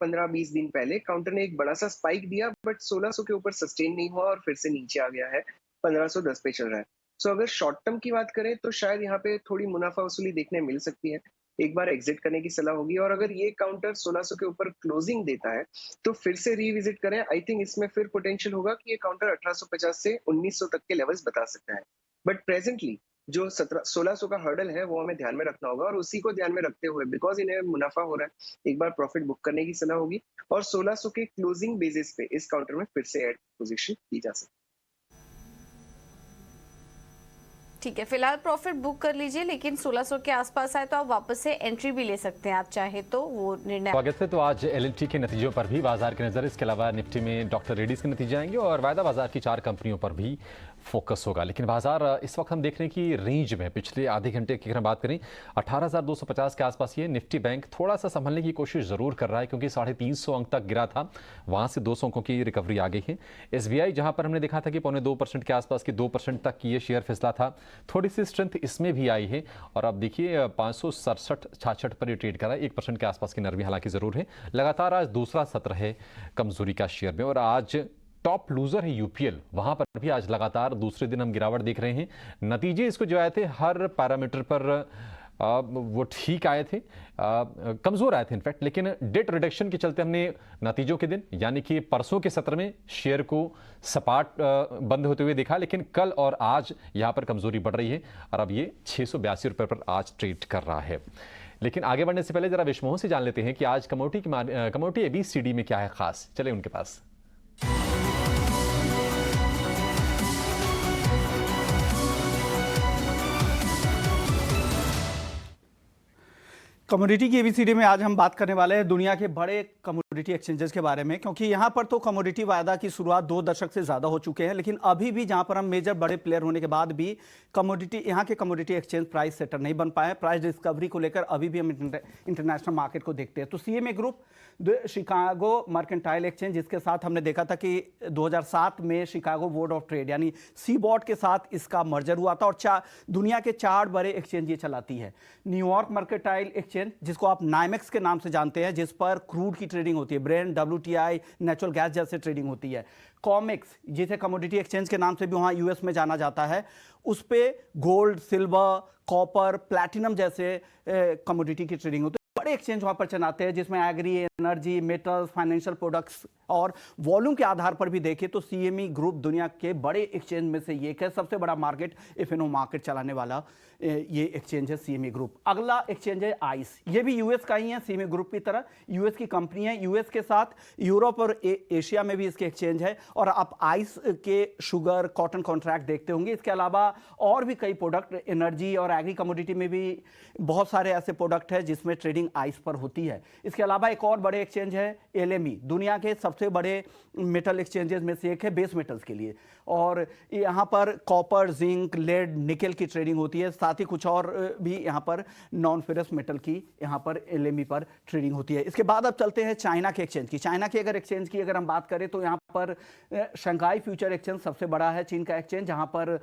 15-20 दिन पहले काउंटर ने एक बड़ा सा स्पाइक दिया, बट 1600 के ऊपर सस्टेन नहीं हुआ और फिर से नीचे आ गया है। 1510 पे चल रहा है। सो अगर शॉर्ट टर्म की बात करें तो शायद यहाँ पे थोड़ी मुनाफा वसूली देखने मिल सकती है। एक बार एग्जिट करने की सलाह होगी, और अगर ये काउंटर 1600 के ऊपर क्लोजिंग देता है तो फिर से रीविजिट करें। आई थिंक इसमें फिर पोटेंशियल होगा कि ये काउंटर 1850 से 1900 तक के लेवल्स बता सकता है। बट प्रेजेंटली जो 1600 का हर्डल है वो हमें ध्यान में रखना होगा, और उसी को ध्यान में रखते हुए बिकॉज इन्हें मुनाफा हो रहा है, एक बार प्रॉफिट बुक करने की सलाह होगी और 1600 के क्लोजिंग बेसिस पे इस काउंटर में फिर से एड पोजीशन की जा सकती है। ठीक है, फिलहाल प्रॉफिट बुक कर लीजिए, लेकिन 1600 के आसपास आए तो आप वापस से एंट्री भी ले सकते हैं, आप चाहे तो वो निर्णय। स्वागत है। तो आज एलएनटी के नतीजों पर भी बाजार की नजर, इसके अलावा निफ्टी में डॉक्टर रेड्डीज के नतीजे आएंगे और वायदा बाजार की 4 कंपनियों पर भी फोकस होगा। लेकिन बाजार इस वक्त हम देख रहे हैं कि रेंज में पिछले आधे घंटे की अगर हम बात करें 18,250 के आसपास ये निफ्टी बैंक थोड़ा सा संभलने की कोशिश जरूर कर रहा है, क्योंकि 350 अंक तक गिरा था, वहां से 200 अंकों की रिकवरी आ गई है। एसबीआई जहां पर हमने देखा था कि 0.25% के आसपास की 2% तक की ये शेयर फिसला था, थोड़ी सी स्ट्रेंथ इसमें भी आई है और अब देखिए 567-66 पर ये ट्रेड कर रहा है। 1% के आसपास की नरमी हालांकि जरूर है। लगातार आज दूसरा सत्र है कमजोरी का शेयर में, और आज टॉप लूजर है यूपीएल, वहां पर भी आज लगातार दूसरे दिन हम गिरावट देख रहे हैं। नतीजे इसको जो आए थे हर पैरामीटर पर वो ठीक आए थे, कमजोर आए थे इनफैक्ट, लेकिन डेट रिडक्शन के चलते हमने नतीजों के दिन यानी कि परसों के सत्र में शेयर को सपाट बंद होते हुए देखा, लेकिन कल और आज यहां पर कमजोरी बढ़ रही है और अब ये 682 रुपए पर आज ट्रेड कर रहा है। लेकिन आगे बढ़ने से पहले जरा विश्वमोहन से जान लेते हैं कि आज कमोडिटी ABCD में क्या है खास। चले उनके पास। कमोडिटी की एबीसीडी में आज हम बात करने वाले हैं दुनिया के बड़े कमोडिटी एक्सचेंजेस के बारे में, क्योंकि यहाँ पर तो कमोडिटी वायदा की शुरुआत 2 दशक से ज़्यादा हो चुके हैं, लेकिन अभी भी जहाँ पर हम मेजर बड़े प्लेयर होने के बाद भी यहाँ के कमोडिटी एक्सचेंज प्राइस सेटर नहीं बन पाए। प्राइस डिस्कवरी को लेकर अभी भी हम इंटरनेशनल मार्केट को देखते हैं तो CME group, Chicago mercantile exchange, जिसके साथ हमने देखा था कि 2007 में शिकागो बोर्ड ऑफ ट्रेड यानी CBOT के साथ इसका मर्जर हुआ था, और दुनिया के 4 बड़े एक्सचेंज ये चलाती है। न्यूयॉर्क मर्केंटाइल एक्सचेंज, जिसको आप नाइमेक्स के नाम से जानते हैं, जिस पर क्रूड की ट्रेडिंग होती है, ब्रेंट, WTI, नेचुरल गैस जैसे ट्रेडिंग होती है। कॉमेक्स, जिसे कमोडिटी एक्सचेंज के नाम से भी वहाँ US में जाना जाता है, उस पे गोल्ड, सिल्वर, कॉपर, प्लैटिनम जैसे कमोडिटी की ट्रेडिंग होती है। बड़े एक्सचेंज वहाँ पर चलाते हैं, जिसमें agri, energy, metals, financial products, और वॉल्यूम के आधार पर भी देखें तो CME ग्रुप दुनिया के बड़े एक्सचेंज में से एक है। सबसे बड़ा मार्केट FNO मार्केट चलाने वाला ये एक्सचेंज है CME ग्रुप। अगला एक्सचेंज है ICE, ये भी US का ही है, CME ग्रुप की तरह US की कंपनी है। US के साथ यूरोप और एशिया में भी इसके एक्सचेंज है, और आप ICE के शुगर, कॉटन कॉन्ट्रैक्ट देखते होंगे। इसके अलावा और भी कई प्रोडक्ट, एनर्जी और एग्री कमोडिटी में भी बहुत सारे ऐसे प्रोडक्ट है जिसमें ट्रेडिंग ICE पर होती है। इसके अलावा एक और बड़े एक्सचेंज है LME, दुनिया के सबसे बड़े मेटल एक्सचेंजेस में से एक है बेस मेटल्स के लिए, और यहाँ पर कॉपर, जिंक, लेड, निकल की ट्रेडिंग होती है। साथ ही कुछ और भी यहाँ पर नॉन फेरस मेटल की यहाँ पर LME पर ट्रेडिंग होती है। इसके बाद अब चलते हैं चाइना के एक्सचेंज की। चाइना के एक्सचेंज की अगर हम बात करें तो यहाँ पर शंघाई फ्यूचर एक्सचेंज सबसे बड़ा है, चीन का एक्सचेंज, जहाँ पर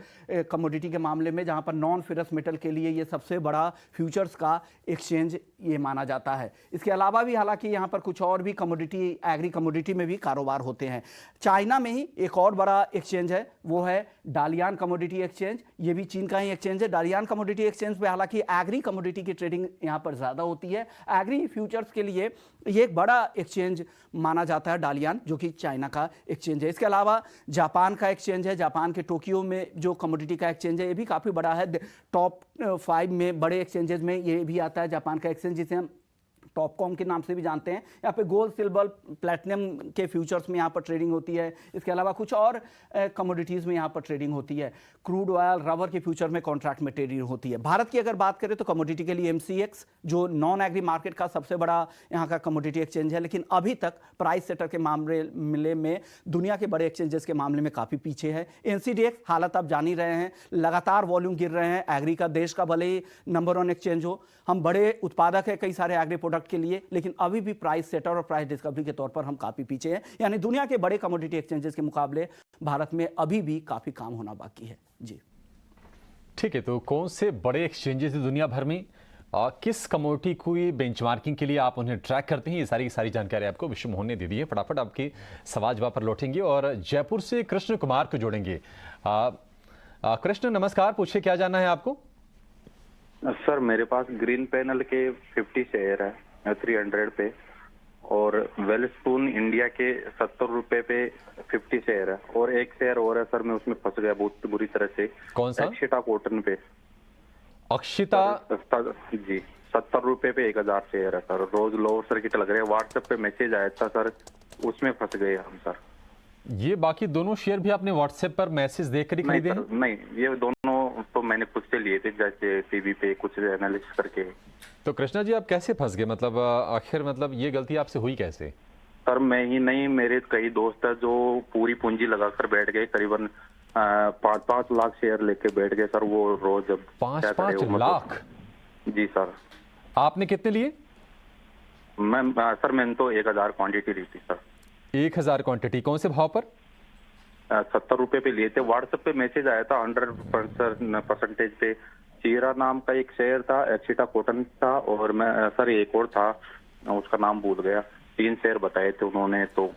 कमोडिटी के मामले में, जहाँ पर नॉन फेरस मेटल के लिए ये सबसे बड़ा फ्यूचर्स का एक्सचेंज ये माना जाता है। इसके अलावा भी हालांकि यहाँ पर कुछ और भी कमोडिटी, एग्री कमोडिटी में भी कारोबार होते हैं। चाइना में ही एक और बड़ा एक्सचेंज है, वो है डालियान कमोडिटी एक्सचेंज, ये भी चीन का ही एक्सचेंज है। डालियान कमोडिटी एक्सचेंज पे हालांकि एग्री कमोडिटी की ट्रेडिंग यहाँ पर ज़्यादा होती है। एग्री फ्यूचर्स के लिए ये एक बड़ा एक्सचेंज माना जाता है डालियान, जो कि चाइना का एक्सचेंज है। इसके अलावा जापान का एक्सचेंज है, जापान के टोक्यो में जो कमोडिटी का एक्सचेंज है ये भी काफ़ी बड़ा है। टॉप 5 में बड़े एक्सचेंजेस में ये भी आता है जापान का एक्सचेंज, जिसे हम टॉपकॉम के नाम से भी जानते हैं। यहाँ पे गोल्ड, सिल्वर, प्लैटिनम के फ्यूचर्स में यहाँ पर ट्रेडिंग होती है। इसके अलावा कुछ और कमोडिटीज़ में यहाँ पर ट्रेडिंग होती है। क्रूड ऑयल, रबर के फ्यूचर में कॉन्ट्रैक्ट में ट्रेडिंग होती है। भारत की अगर बात करें तो कमोडिटी के लिए MCX जो नॉन एग्री मार्केट का सबसे बड़ा यहाँ का कमोडिटी एक्सचेंज है, लेकिन अभी तक प्राइस सेटर के मामले में दुनिया के बड़े एक्सचेंजेस के मामले में काफ़ी पीछे है। NCDX हालत आप जान ही रहे हैं, लगातार वॉल्यूम गिर रहे हैं। एग्री का देश का भले ही नंबर 1 एक्सचेंज हो, हम बड़े उत्पादक है कई सारे एग्री प्रोडक्ट के लिए, लेकिन अभी भी प्राइस सेटर और प्राइस डिस्कवरी के तौर पर हम काफ़ी पीछे हैं। यानी दुनिया के बड़े कमोडिटी एक्सचेंजेस के मुकाबले भारत में अभी भी काफ़ी काम होना बाकी है। जी ठीक है, तो कौन से बड़े एक्सचेंजेस है दुनिया भर में, किस कमोडिटी को बेंचमार्किंग के लिए आप उन्हें ट्रैक करते हैं, ये सारी जानकारी आपको विश्व मोहन ने दे दी है। फटाफट आपके सवाल जवाब पर लौटेंगे और जयपुर से कृष्ण कुमार को जोड़ेंगे। कृष्ण नमस्कार, पूछिए क्या जानना है आपको। सर मेरे पास ग्रीन पैनल के 50 शेयर है 300 पे, और वेलस्पून इंडिया के 70 रुपए पे 50 शेयर है, और एक शेयर और है सर, मैं उसमें फंस गया बहुत बुरी तरह से। कौन सा? अक्षिता कॉटन पे। अक्षिता जी 70 रुपए पे 1000 शेयर है सर। रोज लोअर सर्किट लग रहे हैं। व्हाट्सएप पे मैसेज आया था सर, उसमें फंस गए हम सर। ये बाकी दोनों शेयर भी आपने व्हाट्सएप पर मैसेज देख कर खरीदे हैं? नहीं, ये दोनों तो मैंने खुद से लिए थे, जैसे टीवी पे कुछ एनालिसिस करके। तो कृष्णा जी आप कैसे फंस गए, मतलब आखिर मतलब ये गलती आपसे हुई कैसे? सर मैं ही नहीं, मेरे कई दोस्त है जो पूरी पूंजी लगाकर बैठ गए, करीबन 5 लाख शेयर लेके बैठ गए सर। वो रोज 5 लाख? जी सर। आपने कितने लिए? मैंने तो 1000 क्वांटिटी ली थी सर। 1000 क्वांटिटी, कौन से भाव पर? 70 रुपए पे लिए थे। व्हाट्सएप पे मैसेज आया था 100% पे। चीरा नाम का एक शेयर था, एक्सिटा कॉटन था, और मैं सर एक और था, उसका नाम भूल गया। 3 शेयर बताए थे उन्होंने, तो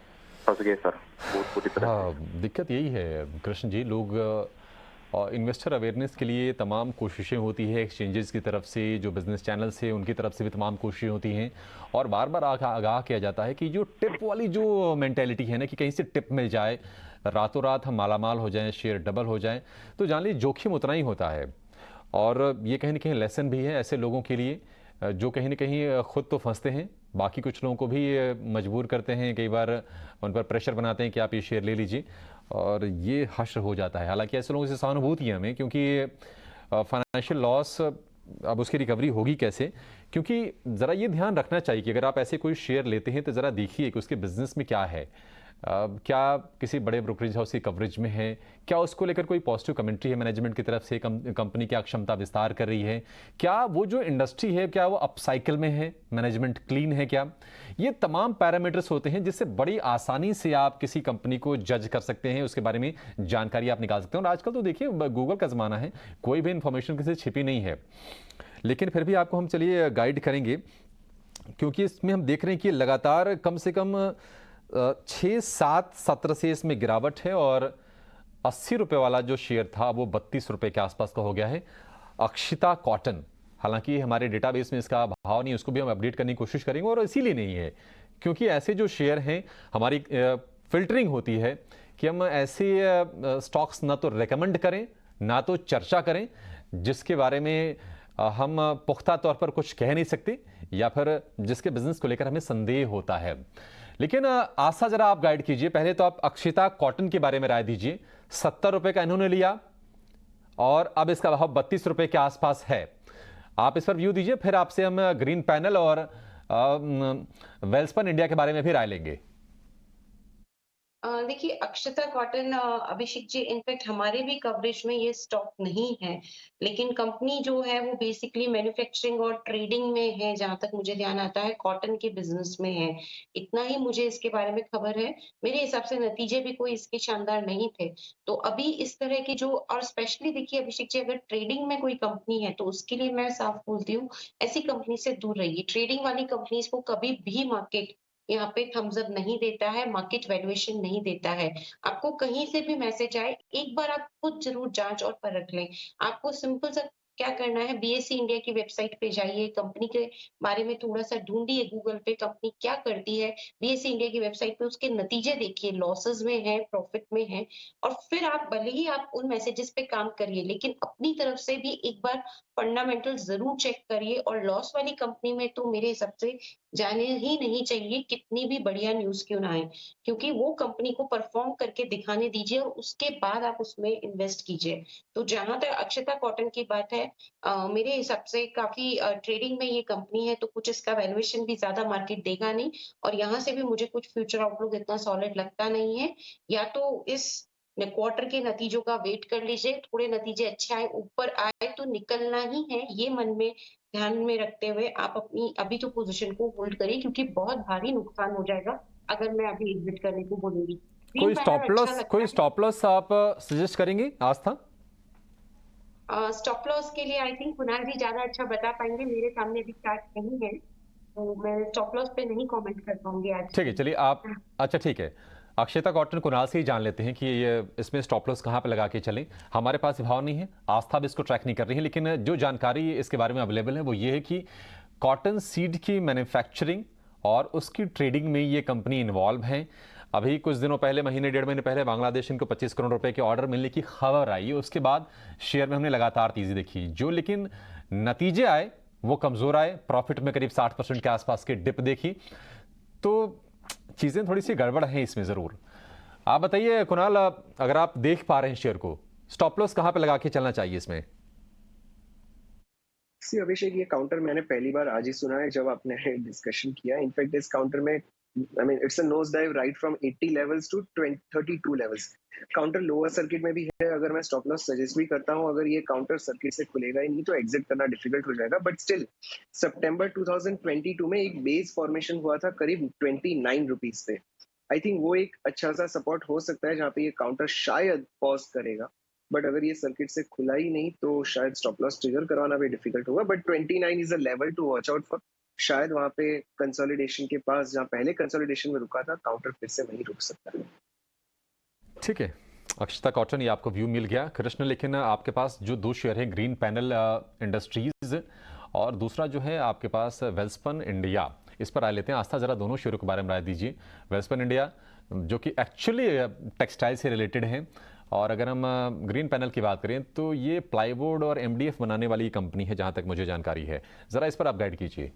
फंस गए सर बहुत बुरी तरह। हाँ, दिक्कत यही है कृष्ण जी, लोग इन्वेस्टर अवेयरनेस के लिए तमाम कोशिशें होती है एक्सचेंजेस की तरफ से, जो बिजनेस चैनल्स है उनकी तरफ से भी तमाम कोशिशें होती हैं, और बार बार आगाह किया जाता है कि जो टिप वाली जो मेंटेलिटी है ना, कि कहीं से टिप मिल जाए, रातों रात हम मालामाल हो जाएं, शेयर डबल हो जाएं, तो जान लीजिए जोखिम उतना ही होता है। और ये कहीं ना कहीं लेसन भी है ऐसे लोगों के लिए जो कहीं ना कहीं खुद तो फंसते हैं, बाकी कुछ लोगों को भी मजबूर करते हैं, कई बार उन पर प्रेशर बनाते हैं कि आप ये शेयर ले लीजिए, और ये हश्र हो जाता है। हालांकि ऐसे लोगों से सहानुभूति है हमें, क्योंकि फाइनेंशियल लॉस अब उसकी रिकवरी होगी कैसे, क्योंकि ज़रा ये ध्यान रखना चाहिए कि अगर आप ऐसे कोई शेयर लेते हैं तो ज़रा देखिए कि उसके बिजनेस में क्या है, क्या किसी बड़े ब्रोकरेज हाउस की कवरेज में है, क्या उसको लेकर कोई पॉजिटिव कमेंट्री है मैनेजमेंट की तरफ से, कंपनी क्या क्षमता विस्तार कर रही है, क्या वो जो इंडस्ट्री है क्या वो अपसाइकिल में है, मैनेजमेंट क्लीन है क्या। ये तमाम पैरामीटर्स होते हैं जिससे बड़ी आसानी से आप किसी कंपनी को जज कर सकते हैं, उसके बारे में जानकारी आप निकाल सकते हैं। और आजकल तो देखिए गूगल का ज़माना है, कोई भी इंफॉर्मेशन किसी से छिपी नहीं है, लेकिन फिर भी आपको हम चलिए गाइड करेंगे, क्योंकि इसमें हम देख रहे हैं कि लगातार कम से कम 6-7 सत्र से इसमें गिरावट है, और 80 रुपये वाला जो शेयर था वो 32 रुपये के आसपास का हो गया है, अक्षिता कॉटन। हालांकि हमारे डेटाबेस में इसका भाव नहीं, उसको भी हम अपडेट करने की कोशिश करेंगे, और इसीलिए नहीं है क्योंकि ऐसे जो शेयर हैं हमारी फिल्टरिंग होती है कि हम ऐसे स्टॉक्स ना तो रेकमेंड करें ना तो चर्चा करें जिसके बारे में हम पुख्ता तौर पर कुछ कह नहीं सकते, या फिर जिसके बिजनेस को लेकर हमें संदेह होता है। लेकिन आशा जरा आप गाइड कीजिए, पहले तो आप अक्षिता कॉटन के बारे में राय दीजिए। 70 रुपये का इन्होंने लिया और अब इसका भाव 32 रुपये के आसपास है, आप इस पर व्यू दीजिए, फिर आपसे हम ग्रीन पैनल और वेलस्पन इंडिया के बारे में भी राय लेंगे। देखिए अक्षता कॉटन अभिषेक जी, इनफैक्ट हमारे भी कवरेज में ये स्टॉक नहीं है, लेकिन कंपनी जो है वो बेसिकली मैन्युफैक्चरिंग और ट्रेडिंग में है, जहां तक मुझे ध्यान आता है कॉटन के बिजनेस में है। इतना ही मुझे इसके बारे में खबर है। मेरे हिसाब से नतीजे भी कोई इसके शानदार नहीं थे। तो अभी इस तरह की जो, और स्पेशली देखिए अभिषेक जी, अगर ट्रेडिंग में कोई कंपनी है तो उसके लिए मैं साफ बोलती हूँ ऐसी कंपनी से दूर रहिए। ट्रेडिंग वाली कंपनीज को कभी भी मार्केट यहाँ पे थम्स अप नहीं देता है, मार्केट वैल्यूएशन नहीं देता है। आपको कहीं से भी मैसेज आए, एक बार आप खुद जरूर जांच और परख लें। आपको सिंपल सा क्या करना है, बीएसई इंडिया की वेबसाइट पे जाइए, कंपनी के बारे में थोड़ा सा ढूंढिए गूगल पे, कंपनी क्या करती है, बीएसई इंडिया की वेबसाइट पे उसके नतीजे देखिए, लॉसेस में है, प्रॉफिट में है, और फिर आप भले ही आप उन मैसेजेस पे काम करिए, लेकिन अपनी तरफ से भी एक बार फंडामेंटल जरूर चेक करिए। और लॉस वाली कंपनी में तो मेरे हिसाब से जाने ही नहीं चाहिए, कितनी भी बढ़िया न्यूज क्यों ना आए, क्योंकि वो कंपनी को परफॉर्म करके दिखाने दीजिए और उसके बाद आप उसमें इन्वेस्ट कीजिए। तो जहां तक अक्षता कॉटन की बात है, मेरे हिसाब से काफी ट्रेडिंग में ये कंपनी है, तो कुछ इसका वैल्यूएशन भी ज्यादा मार्केट देगा नहीं, और यहाँ से भी मुझे कुछ फ्यूचर आउटलुक इतना सॉलिड लगता नहीं है। या तो इस क्वार्टर के नतीजों का वेट कर लीजिए, थोड़े नतीजे अच्छे आए, ऊपर आए तो निकलना ही है, ये मन में ध्यान में रखते हुए आप अपनी अभी तो पोजीशन को होल्ड करिए, क्योंकि बहुत भारी नुकसान हो जाएगा अगर मैं अभी एग्जिट करने को बोलूंगी। कोई स्टॉप लॉस आप सजेस्ट करेंगे आस्था? स्टॉप लॉस के लिए आई थिंक कुणाल जी ज्यादा अच्छा बता पाएंगे, मेरे सामने अभी चार्ट नहीं है, तो मैं स्टॉप लॉस पे नहीं कमेंट कर पाऊंगी आज। ठीक है, चलिए आप, अच्छा ठीक है, अक्षता कॉटन कुणाल से ही जान लेते हैं कि ये इसमें स्टॉप लॉस कहाँ पे लगा के चलें। हमारे पास भाव नहीं है, आस्था भी इसको ट्रैक नहीं कर रही है, लेकिन जो जानकारी इसके बारे में अवेलेबल है वो ये है कि कॉटन सीड की मैन्युफैक्चरिंग और उसकी ट्रेडिंग में ये कंपनी इन्वॉल्व है। अभी कुछ दिनों पहले, महीने डेढ़ महीने पहले, बांग्लादेश इनको 25 करोड़ रुपए के ऑर्डर मिलने की खबर आई, उसके बाद शेयर में हमने लगातार तेजी देखी। जो लेकिन नतीजे आए वो कमजोर आए, प्रॉफिट में करीब 60% के आसपास के डिप देखी, तो चीजें थोड़ी सी गड़बड़ हैं इसमें जरूर। आप बताइए कुणाल, अगर आप देख पा रहे हैं शेयर को, स्टॉप लॉस कहां पे लगा के चलना चाहिए इसमें? सी अभिषेक, ये काउंटर मैंने पहली बार आज ही सुना है जब आपने डिस्कशन किया। इनफैक्ट इस काउंटर में I mean it's a nose dive right from 80 levels to 32 levels. Counter lower circuit में भी है, अगर मैं स्टॉप लॉस सजेस्ट भी करता हूं, अगर ये काउंटर सर्किट से खुलेगा ही नहीं तो एग्जिट करना डिफिकल्ट हो जाएगा। बट स्टिल सितंबर 2022 में एक बेस फॉर्मेशन हुआ था करीब 29 रुपीज पे। आई थिंक वो एक अच्छा सा सपोर्ट हो सकता है जहां पे ये काउंटर शायद पॉज करेगा। बट अगर ये सर्किट से खुला ही नहीं तो शायद स्टॉप लॉस ट्रिगर करवाना भी डिफिकल्ट होगा। But 29 is a level to watch out for. शायद वहां पे कंसोलिडेशन के पास, जहां पहले कंसोलिडेशन में रुका था, काउंटर फिर से वहीं रुक सकता है। ठीक है अक्षता कॉटन, ये आपको व्यू मिल गया। कृष्ण, लेकिन आपके पास जो दो शेयर हैं, ग्रीन पैनल इंडस्ट्रीज और दूसरा जो है आपके पास वेल्सपन इंडिया, इस पर राय लेते हैं। आस्था, जरा दोनों शेयरों के बारे में राय दीजिए। वेल्सपन इंडिया जो कि एक्चुअली टेक्सटाइल से रिलेटेड है, और अगर हम ग्रीन पैनल की बात करें तो ये प्लाईवुड और एमडीएफ बनाने वाली कंपनी है जहां तक मुझे जानकारी है। जरा इस पर आप गाइड कीजिए।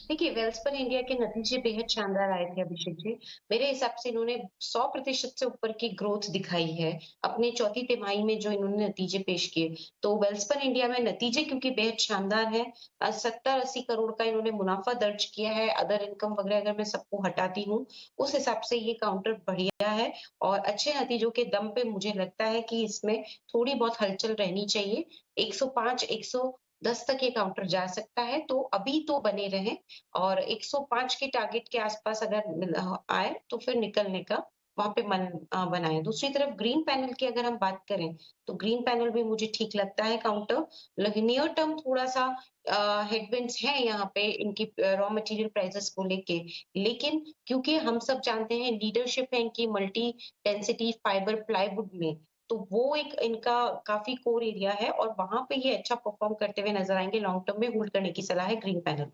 देखिए, वेल्सपन इंडिया के नतीजे बेहद शानदार आए थे अभिषेक जी। मेरे हिसाब से इन्होंने 100% से ऊपर की ग्रोथ दिखाई है अपने चौथी तिमाही में जो इन्होंने नतीजे पेश किए। तो वेल्सपन इंडिया में नतीजे क्योंकि बेहद शानदार है, 70-80 करोड़ का इन्होंने मुनाफा दर्ज किया है। अदर इनकम वगैरह अगर मैं सबको हटाती हूँ, उस हिसाब से ये काउंटर बढ़िया है, और अच्छे नतीजों के दम पे मुझे लगता है कि इसमें थोड़ी बहुत हलचल रहनी चाहिए। 105, 110 तक ये काउंटर जा सकता है, तो अभी तो बने रहें, और 105 के टारगेट के आसपास अगर आए तो फिर निकलने का वहां पे मन बनाए। दूसरी तरफ ग्रीन पैनल की अगर हम बात करें तो ग्रीन पैनल भी मुझे ठीक लगता है काउंटर। नियर टर्म थोड़ा सा हेडविंड्स है यहाँ पे इनकी रॉ मटेरियल प्राइसेस को लेके, लेकिन क्योंकि हम सब जानते हैं लीडरशिप है इनकी मल्टी डेंसिटी फाइबर प्लाईवुड में, तो वो एक इनका काफी कोर एरिया है, और वहां पे ये अच्छा परफॉर्म करते हुए नजर आएंगे। लॉन्ग टर्म में होल्ड करने की सलाह है ग्रीन पैनल।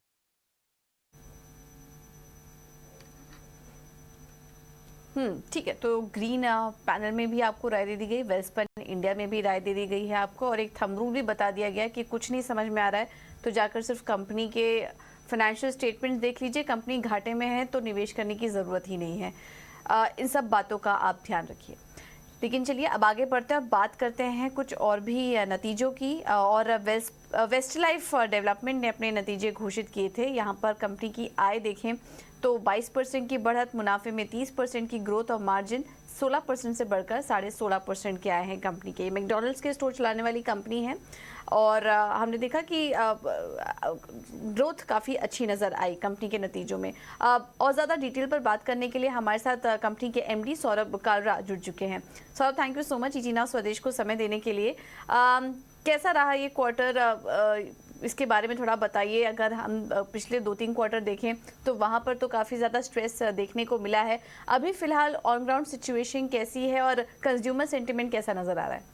ठीक है, तो ग्रीन पैनल में भी आपको राय दे दी गई, वेल्सपन इंडिया में भी राय दे दी गई है आपको, और एक थंब रूल भी बता दिया गया कि कुछ नहीं समझ में आ रहा है तो जाकर सिर्फ कंपनी के फाइनेंशियल स्टेटमेंट देख लीजिए। कंपनी घाटे में है तो निवेश करने की ज़रूरत ही नहीं है। इन सब बातों का आप ध्यान रखिए। लेकिन चलिए अब आगे बढ़ते हैं, बात करते हैं कुछ और भी नतीजों की। और वेस्टलाइफ डेवलपमेंट ने अपने नतीजे घोषित किए थे। यहाँ पर कंपनी की आय देखें तो 22% की बढ़त, मुनाफे में 30% की ग्रोथ, और मार्जिन 16% से बढ़कर 16.5% के आए हैं कंपनी के। मैकडॉनल्ड्स के स्टोर चलाने वाली कंपनी है, और हमने देखा कि ग्रोथ काफ़ी अच्छी नज़र आई कंपनी के नतीजों में। और ज़्यादा डिटेल पर बात करने के लिए हमारे साथ कंपनी के एमडी सौरभ कालरा जुड़ चुके हैं। Saurabh, thank you so much easy now स्वदेश को समय देने के लिए। कैसा रहा ये क्वार्टर, इसके बारे में थोड़ा बताइए। अगर हम पिछले 2-3 क्वार्टर देखें तो वहाँ पर तो काफ़ी ज़्यादा स्ट्रेस देखने को मिला है। अभी फ़िलहाल ऑन ग्राउंड सिचुएशन कैसी है और कंज्यूमर सेंटिमेंट कैसा नज़र आ रहा है?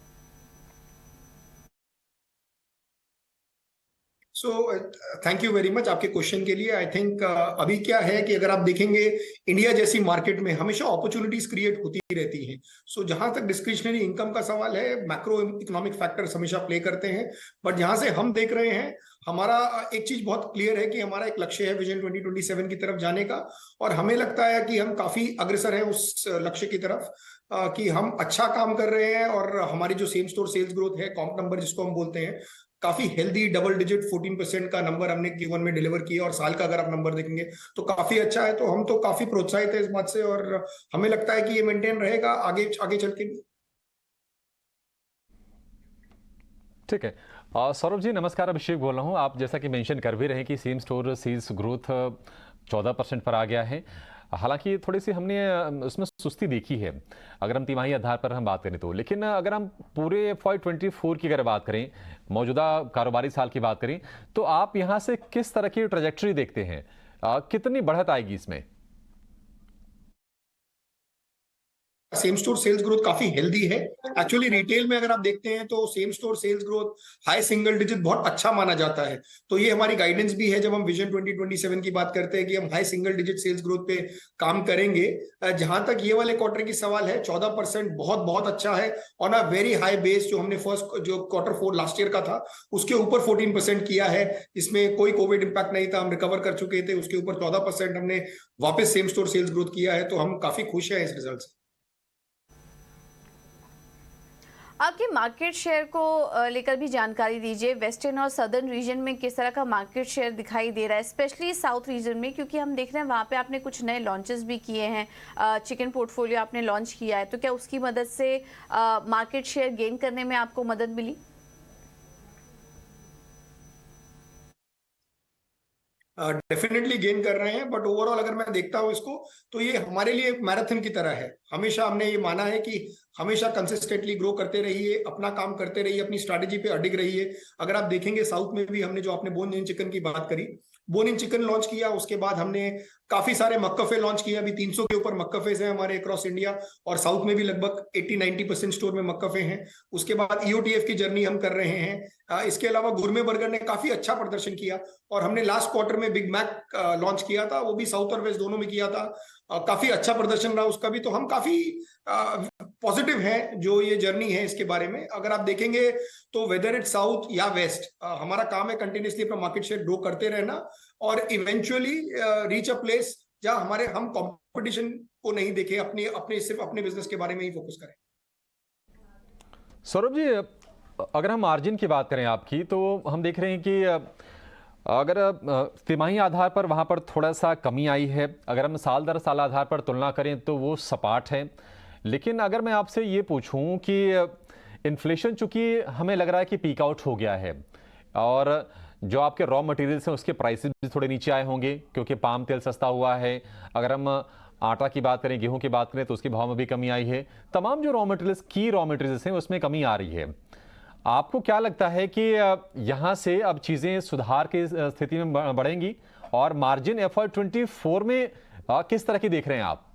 So thank you very much आपके क्वेश्चन के लिए। आई थिंक अभी क्या है कि अगर आप देखेंगे इंडिया जैसी मार्केट में हमेशा अपॉर्चुनिटीज क्रिएट होती रहती हैं। सो जहां तक डिस्क्रिशनरी इनकम का सवाल है, मैक्रो इकोनॉमिक फैक्टर्स हमेशा प्ले करते हैं, बट जहां से हम देख रहे हैं हमारा एक चीज बहुत क्लियर है कि हमारा एक लक्ष्य है विजन 2027 की तरफ जाने का, और हमें लगता है कि हम काफी अग्रसर हैं उस लक्ष्य की तरफ, कि हम अच्छा काम कर रहे हैं। और हमारी जो सेम स्टोर सेल्स ग्रोथ है, कॉम्प नंबर जिसको हम बोलते हैं, काफी हेल्दी डबल डिजिट 14% का नंबर हमने Q1 में डिलीवर किया, और साल का अगर आप नंबर देखेंगे तो काफी अच्छा है। तो हम तो काफी प्रोत्साहित है इस बात से, और हमें लगता है कि ये मेंटेन रहेगा आगे आगे चल के भी। ठीक है। सौरभ जी नमस्कार, अभिषेक बोल रहा हूँ। आप जैसा कि मेंशन कर भी रहे हैं कि सेम स्टोर सेल्स ग्रोथ 14% पर आ गया है। हालांकि थोड़ी सी हमने उसमें सुस्ती देखी है अगर हम तिमाही आधार पर हम बात करें तो, लेकिन अगर हम पूरे FY24 की अगर बात करें, मौजूदा कारोबारी साल की बात करें, तो आप यहां से किस तरह की ट्रैजेक्टरी देखते हैं? कितनी बढ़त आएगी इसमें? सेम स्टोर सेल्स ग्रोथ काफी हेल्दी है। एक्चुअली रिटेल में अगर आप देखते हैं तो same store sales growth high single digit बहुत अच्छा माना जाता है। तो ये हमारी गाइडेंस भी है जब हम विजन 2027 की बात करते हैं कि हम high single digit sales growth पे काम करेंगे। जहां तक ये वाले क्वार्टर की सवाल है, 14% बहुत बहुत अच्छा है on a very high base. जो हमने फर्स्ट जो Q4 लास्ट ईयर का था उसके ऊपर 14% किया है। इसमें कोई कोविड इंपैक्ट नहीं था, हम रिकवर कर चुके थे। उसके ऊपर 14% हमने वापस सेम स्टोर सेल्स ग्रोथ किया है। तो हम काफी खुश हैं इस रिजल्ट से। आपके मार्केट शेयर को लेकर भी जानकारी दीजिए। वेस्टर्न और सदर्न रीजन में किस तरह का मार्केट शेयर दिखाई दे रहा है, स्पेशली साउथ रीजन में, क्योंकि हम देख रहे हैं वहाँ पे आपने कुछ नए लॉन्चेस भी किए हैं। चिकन पोर्टफोलियो आपने लॉन्च किया है, तो क्या उसकी मदद से मार्केट शेयर गेन करने में आपको मदद मिली? डेफिनेटली गेन कर रहे हैं, बट ओवरऑल अगर मैं देखता हूं इसको तो ये हमारे लिए एक मैराथन की तरह है। हमेशा हमने ये माना है कि हमेशा कंसिस्टेंटली ग्रो करते रहिए, अपना काम करते रहिए, अपनी स्ट्रैटेजी पे अडिग रहिए। अगर आप देखेंगे साउथ में भी हमने जो आपने बोन इन चिकन की बात करी, बोन इन चिकन लॉन्च किया, उसके बाद हमने काफी सारे मक्कफे लॉन्च किए। अभी 300 के ऊपर मक्कफे हैं हमारे अक्रॉस इंडिया, और साउथ में भी लगभग 80-90% स्टोर में मक्कफे हैं। उसके बाद EOTF की जर्नी हम कर रहे हैं। इसके अलावा गुरमे बर्गर ने काफी अच्छा प्रदर्शन किया, और हमने लास्ट क्वार्टर में बिग मैक लॉन्च किया था, वो भी साउथ और वेस्ट दोनों में किया था। काफी अच्छा प्रदर्शन रहा उसका भी। तो हम काफी पॉजिटिव हैं जो ये जर्नी है इसके बारे में। अगर आप देखेंगे तो वेदर इट साउथ या वेस्ट, हमारा काम है कंटिन्यूसली अपना मार्केट शेयर ग्रो करते रहना, और इवेंचुअली रीच अ प्लेस जहां हम कंपटीशन को नहीं देखें, सिर्फ अपने बिजनेस के बारे में ही फोकस करें। सौरभ जी अगर हम मार्जिन की बात करें आपकी, तो हम देख रहे हैं कि अगर तिमाही आधार पर वहाँ पर थोड़ा सा कमी आई है। अगर हम साल दर साल आधार पर तुलना करें तो वो सपाट है। लेकिन अगर मैं आपसे ये पूछूं कि इन्फ्लेशन चूंकि हमें लग रहा है कि पीक आउट हो गया है, और जो आपके रॉ मटेरियल्स हैं उसके प्राइसेस भी थोड़े नीचे आए होंगे क्योंकि पाम तेल सस्ता हुआ है। अगर हम आटा की बात करें, गेहूं की बात करें, तो उसके भाव में भी कमी आई है। तमाम जो रॉ मटेरियल्स हैं उसमें कमी आ रही है। आपको क्या लगता है कि यहां से अब चीजें सुधार की स्थिति में बढ़ेंगी, और मार्जिन FY24 में किस तरह की देख रहे हैं आप?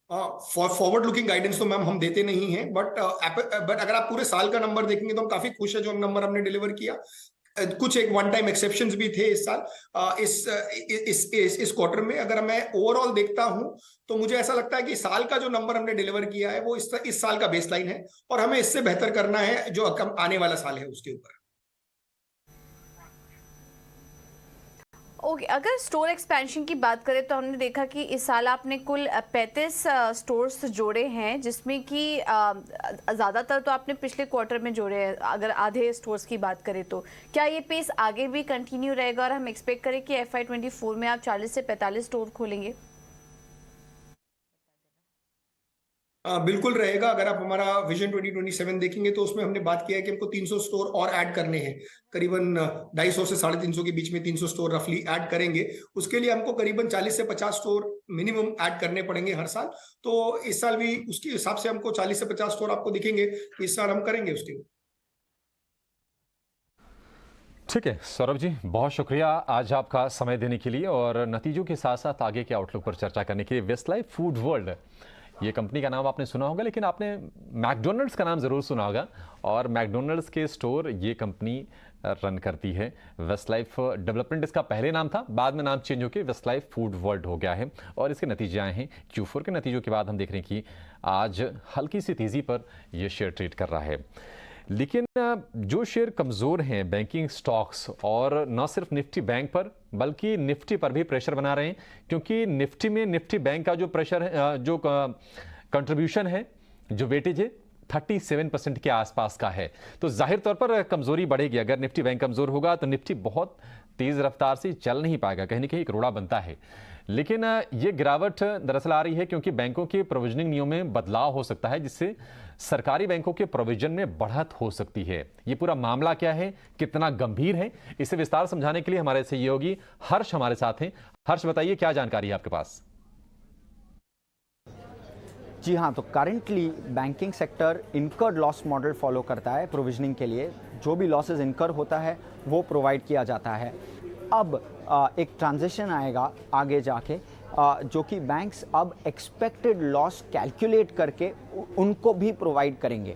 फॉरवर्ड लुकिंग गाइडेंस तो मैम हम देते नहीं हैं, बट अगर आप पूरे साल का नंबर देखेंगे तो हम काफी खुश है जो नंबर हमने डिलीवर किया। कुछ एक वन टाइम एक्सेप्शंस भी थे इस साल, इस क्वार्टर में। अगर मैं ओवरऑल देखता हूं तो मुझे ऐसा लगता है कि साल का जो नंबर हमने डिलीवर किया है वो इस साल का बेसलाइन है, और हमें इससे बेहतर करना है जो आने वाला साल है उसके ऊपर। ओके, अगर स्टोर एक्सपेंशन की बात करें तो हमने देखा कि इस साल आपने कुल 35 स्टोर्स जोड़े हैं, जिसमें कि ज़्यादातर तो आपने पिछले क्वार्टर में जोड़े हैं। अगर आधे स्टोर्स की बात करें तो क्या ये पेस आगे भी कंटिन्यू रहेगा, और हम एक्सपेक्ट करें कि FY24 में आप 40 से 45 स्टोर खोलेंगे? बिल्कुल रहेगा। अगर आप हमारा विजन 2027 देखेंगे तो उसमें हमने बात किया है कि हमको 300 स्टोर और ऐड करने हैं। करीबन 250 से 350 के बीच में 300 स्टोर रफली ऐड करेंगे। उसके लिए हमको करीबन 40 से 50 स्टोर मिनिमम ऐड करने पड़ेंगे हर साल। तो इस साल भी उसके हिसाब से हमको 40 से 50 स्टोर आपको दिखेंगे, इस साल हम करेंगे उसके। ठीक है सौरभ जी, बहुत शुक्रिया आज आपका समय देने के लिए, और नतीजों के साथ साथ आगे के आउटलुक पर चर्चा करने के लिए। वेस्टलाइफ फूड वर्ल्ड ये कंपनी का नाम आपने सुना होगा, लेकिन आपने मैकडोनल्ड्स का नाम ज़रूर सुना होगा। और मैकडोनल्ड्स के स्टोर ये कंपनी रन करती है। वेस्टलाइफ डेवलपमेंट इसका पहले नाम था, बाद में नाम चेंज होकर वेस्टलाइफ फूड वर्ल्ड हो गया है। और इसके नतीजे आए हैं। Q4 के नतीजों के बाद हम देख रहे हैं कि आज हल्की सी तेज़ी पर यह शेयर ट्रेड कर रहा है। लेकिन जो शेयर कमज़ोर हैं बैंकिंग स्टॉक्स, और न सिर्फ निफ्टी बैंक पर बल्कि निफ्टी पर भी प्रेशर बना रहे हैं, क्योंकि निफ्टी में निफ्टी बैंक का जो प्रेशर है, जो कंट्रीब्यूशन है, जो वेटेज है 37% के आसपास का है। तो जाहिर तौर पर कमजोरी बढ़ेगी। अगर निफ्टी बैंक कमजोर होगा तो निफ्टी बहुत तेज रफ्तार से चल नहीं पाएगा, कहीं ना कहीं एक रोड़ा बनता है। लेकिन ये गिरावट दरअसल आ रही है क्योंकि बैंकों के प्रोविजनिंग नियमों में बदलाव हो सकता है, जिससे सरकारी बैंकों के प्रोविजन में बढ़त हो सकती है। ये पूरा मामला क्या है, कितना गंभीर है, इसे विस्तार समझाने के लिए हमारे सहयोगी हर्ष हमारे साथ हैं। हर्ष, बताइए क्या जानकारी है आपके पास? जी हाँ, तो currently banking sector incurred loss model follow करता है प्रोविजनिंग के लिए। जो भी लॉसेस इनकर होता है वो प्रोवाइड किया जाता है। अब एक ट्रांजिशन आएगा आगे जाके, जो कि बैंक्स अब एक्सपेक्टेड लॉस कैलकुलेट करके उनको भी प्रोवाइड करेंगे।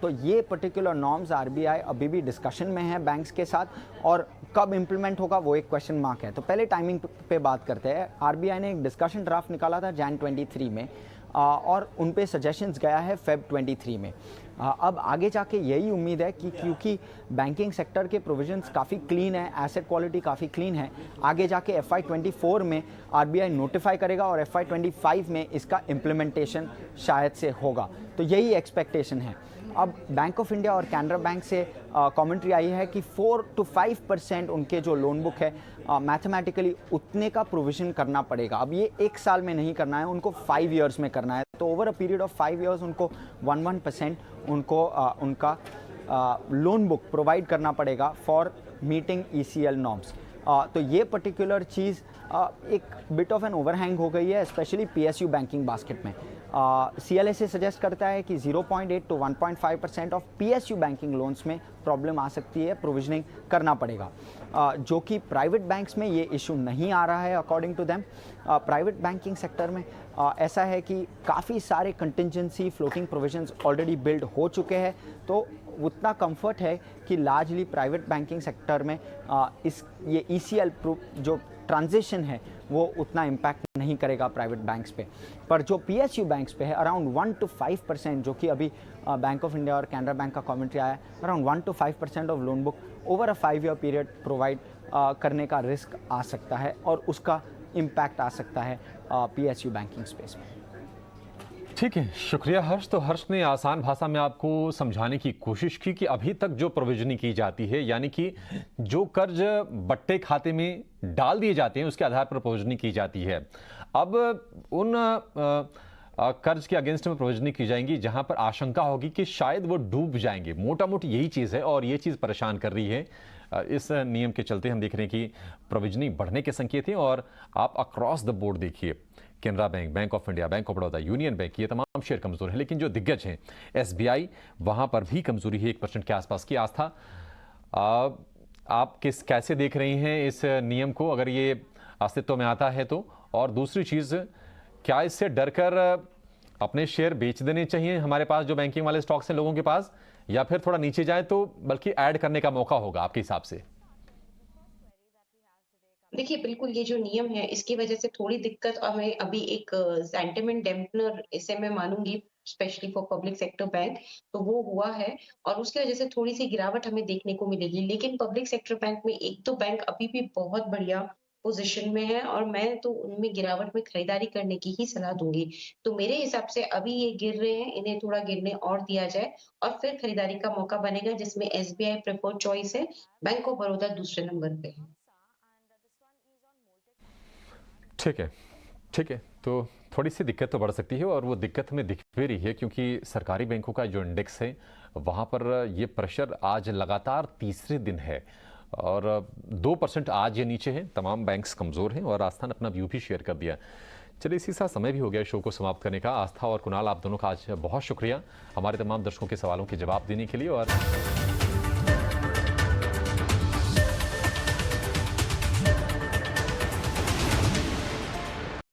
तो ये पर्टिकुलर नॉर्म्स आरबीआई अभी भी डिस्कशन में है बैंक्स के साथ, और कब इम्प्लीमेंट होगा वो एक क्वेश्चन मार्क है। तो पहले टाइमिंग पे बात करते हैं। आरबीआई ने एक डिस्कशन ड्राफ्ट निकाला था जैन 23 में, और उन पे सजेशंस गया है फेब 23 में। अब आगे जाके यही उम्मीद है कि क्योंकि बैंकिंग सेक्टर के प्रोविजंस काफ़ी क्लीन है, एसेट क्वालिटी काफ़ी क्लीन है, आगे जाके FY 24 में आरबीआई नोटिफाई करेगा और FY 25 में इसका इम्प्लीमेंटेशन शायद से होगा। तो यही एक्सपेक्टेशन है। अब बैंक ऑफ इंडिया और कैनरा बैंक से कमेंट्री आई है कि 4 to 5% उनके जो लोन बुक है मैथमेटिकली उतने का प्रोविजन करना पड़ेगा। अब ये एक साल में नहीं करना है, उनको 5 years में करना है। तो over a period of 5 years उनको 1% उनको उनका लोन बुक प्रोवाइड करना पड़ेगा फॉर मीटिंग ECL नॉर्म्स। तो ये पर्टिकुलर चीज़ एक बिट ऑफ एन ओवरहैंग हो गई है, स्पेशली PSU बैंकिंग बास्केट में। CLSA सजेस्ट करता है कि 0.8 to 1.5% of PSU banking loans में प्रॉब्लम आ सकती है, प्रोविजनिंग करना पड़ेगा, जो कि प्राइवेट बैंक्स में ये इशू नहीं आ रहा है according to them. Private banking sector में ऐसा है कि काफ़ी सारे contingency floating provisions already build हो चुके हैं, तो उतना कंफर्ट है कि लार्जली प्राइवेट बैंकिंग सेक्टर में ये ECL जो ट्रांजिशन है वो उतना इम्पैक्ट नहीं करेगा प्राइवेट बैंक्स पे। पर जो PSU बैंक्स पे है अराउंड 1 to 5%, जो कि अभी बैंक ऑफ इंडिया और कैनरा बैंक का कमेंट्री आया है, around 1 to 5% of loan book over a 5 year period provide करने का रिस्क आ सकता है, और उसका इम्पैक्ट आ सकता है PSU बैंकिंग स्पेस में। ठीक है, शुक्रिया हर्ष। तो हर्ष ने आसान भाषा में आपको समझाने की कोशिश की कि अभी तक जो प्रोविजनिंग की जाती है, यानी कि जो कर्ज बट्टे खाते में डाल दिए जाते हैं उसके आधार पर प्रोविजनिंग की जाती है। अब उन कर्ज के अगेंस्ट में प्रोविजनिंग की जाएंगी जहां पर आशंका होगी कि शायद वो डूब जाएंगे। मोटा मोटी यही चीज़ है, और ये चीज़ परेशान कर रही है। इस नियम के चलते हम देख रहे हैं कि प्रोविजनिंग बढ़ने के संकेत हैं, और आप अक्रॉस द बोर्ड देखिए, Canara bank, bank of India, bank of Baroda, union bank, ये तमाम शेयर कमजोर है। लेकिन जो दिग्गज हैं SBI, वहां पर भी कमजोरी है, 1% के आसपास की। आस्था, आप कैसे देख रही हैं इस नियम को, अगर ये अस्तित्व में आता है तो? और दूसरी चीज, क्या इससे डरकर अपने शेयर बेच देने चाहिए हमारे पास जो बैंकिंग वाले स्टॉक्स हैं लोगों के पास, या फिर थोड़ा नीचे जाए तो बल्कि ऐड करने का मौका होगा आपके हिसाब से? देखिए, बिल्कुल ये जो नियम है इसकी वजह से थोड़ी दिक्कत हमें अभी एक सेंटिमेंट डैम्पनर इसे मैं मानूंगी, specially for public sector bank, तो वो हुआ है और उसकी वजह से थोड़ी सी गिरावट हमें देखने को मिलेगी। लेकिन पब्लिक सेक्टर बैंक में एक तो बैंक अभी भी बहुत बढ़िया पोजीशन में है, और मैं तो उनमें गिरावट में खरीदारी करने की ही सलाह दूंगी। तो मेरे हिसाब से अभी ये गिर रहे हैं, इन्हें थोड़ा गिरने और दिया जाए और फिर खरीदारी का मौका बनेगा, जिसमें SBI प्रेफर्ड चॉइस है, बैंक ऑफ बड़ौदा दूसरे नंबर पे है। ठीक है, तो थोड़ी सी दिक्कत तो बढ़ सकती है, और वो दिक्कत हमें दिख भी रही है क्योंकि सरकारी बैंकों का जो इंडेक्स है वहाँ पर ये प्रेशर आज लगातार तीसरे दिन है, और 2% आज ये नीचे है। तमाम बैंक्स कमज़ोर हैं, और आस्था ने अपना व्यू भी शेयर कर दिया। चलिए, इसी साथ समय भी हो गया शो को समाप्त करने का। आस्था और कुणाल, आप दोनों का आज बहुत शुक्रिया हमारे तमाम दर्शकों के सवालों के जवाब देने के लिए। और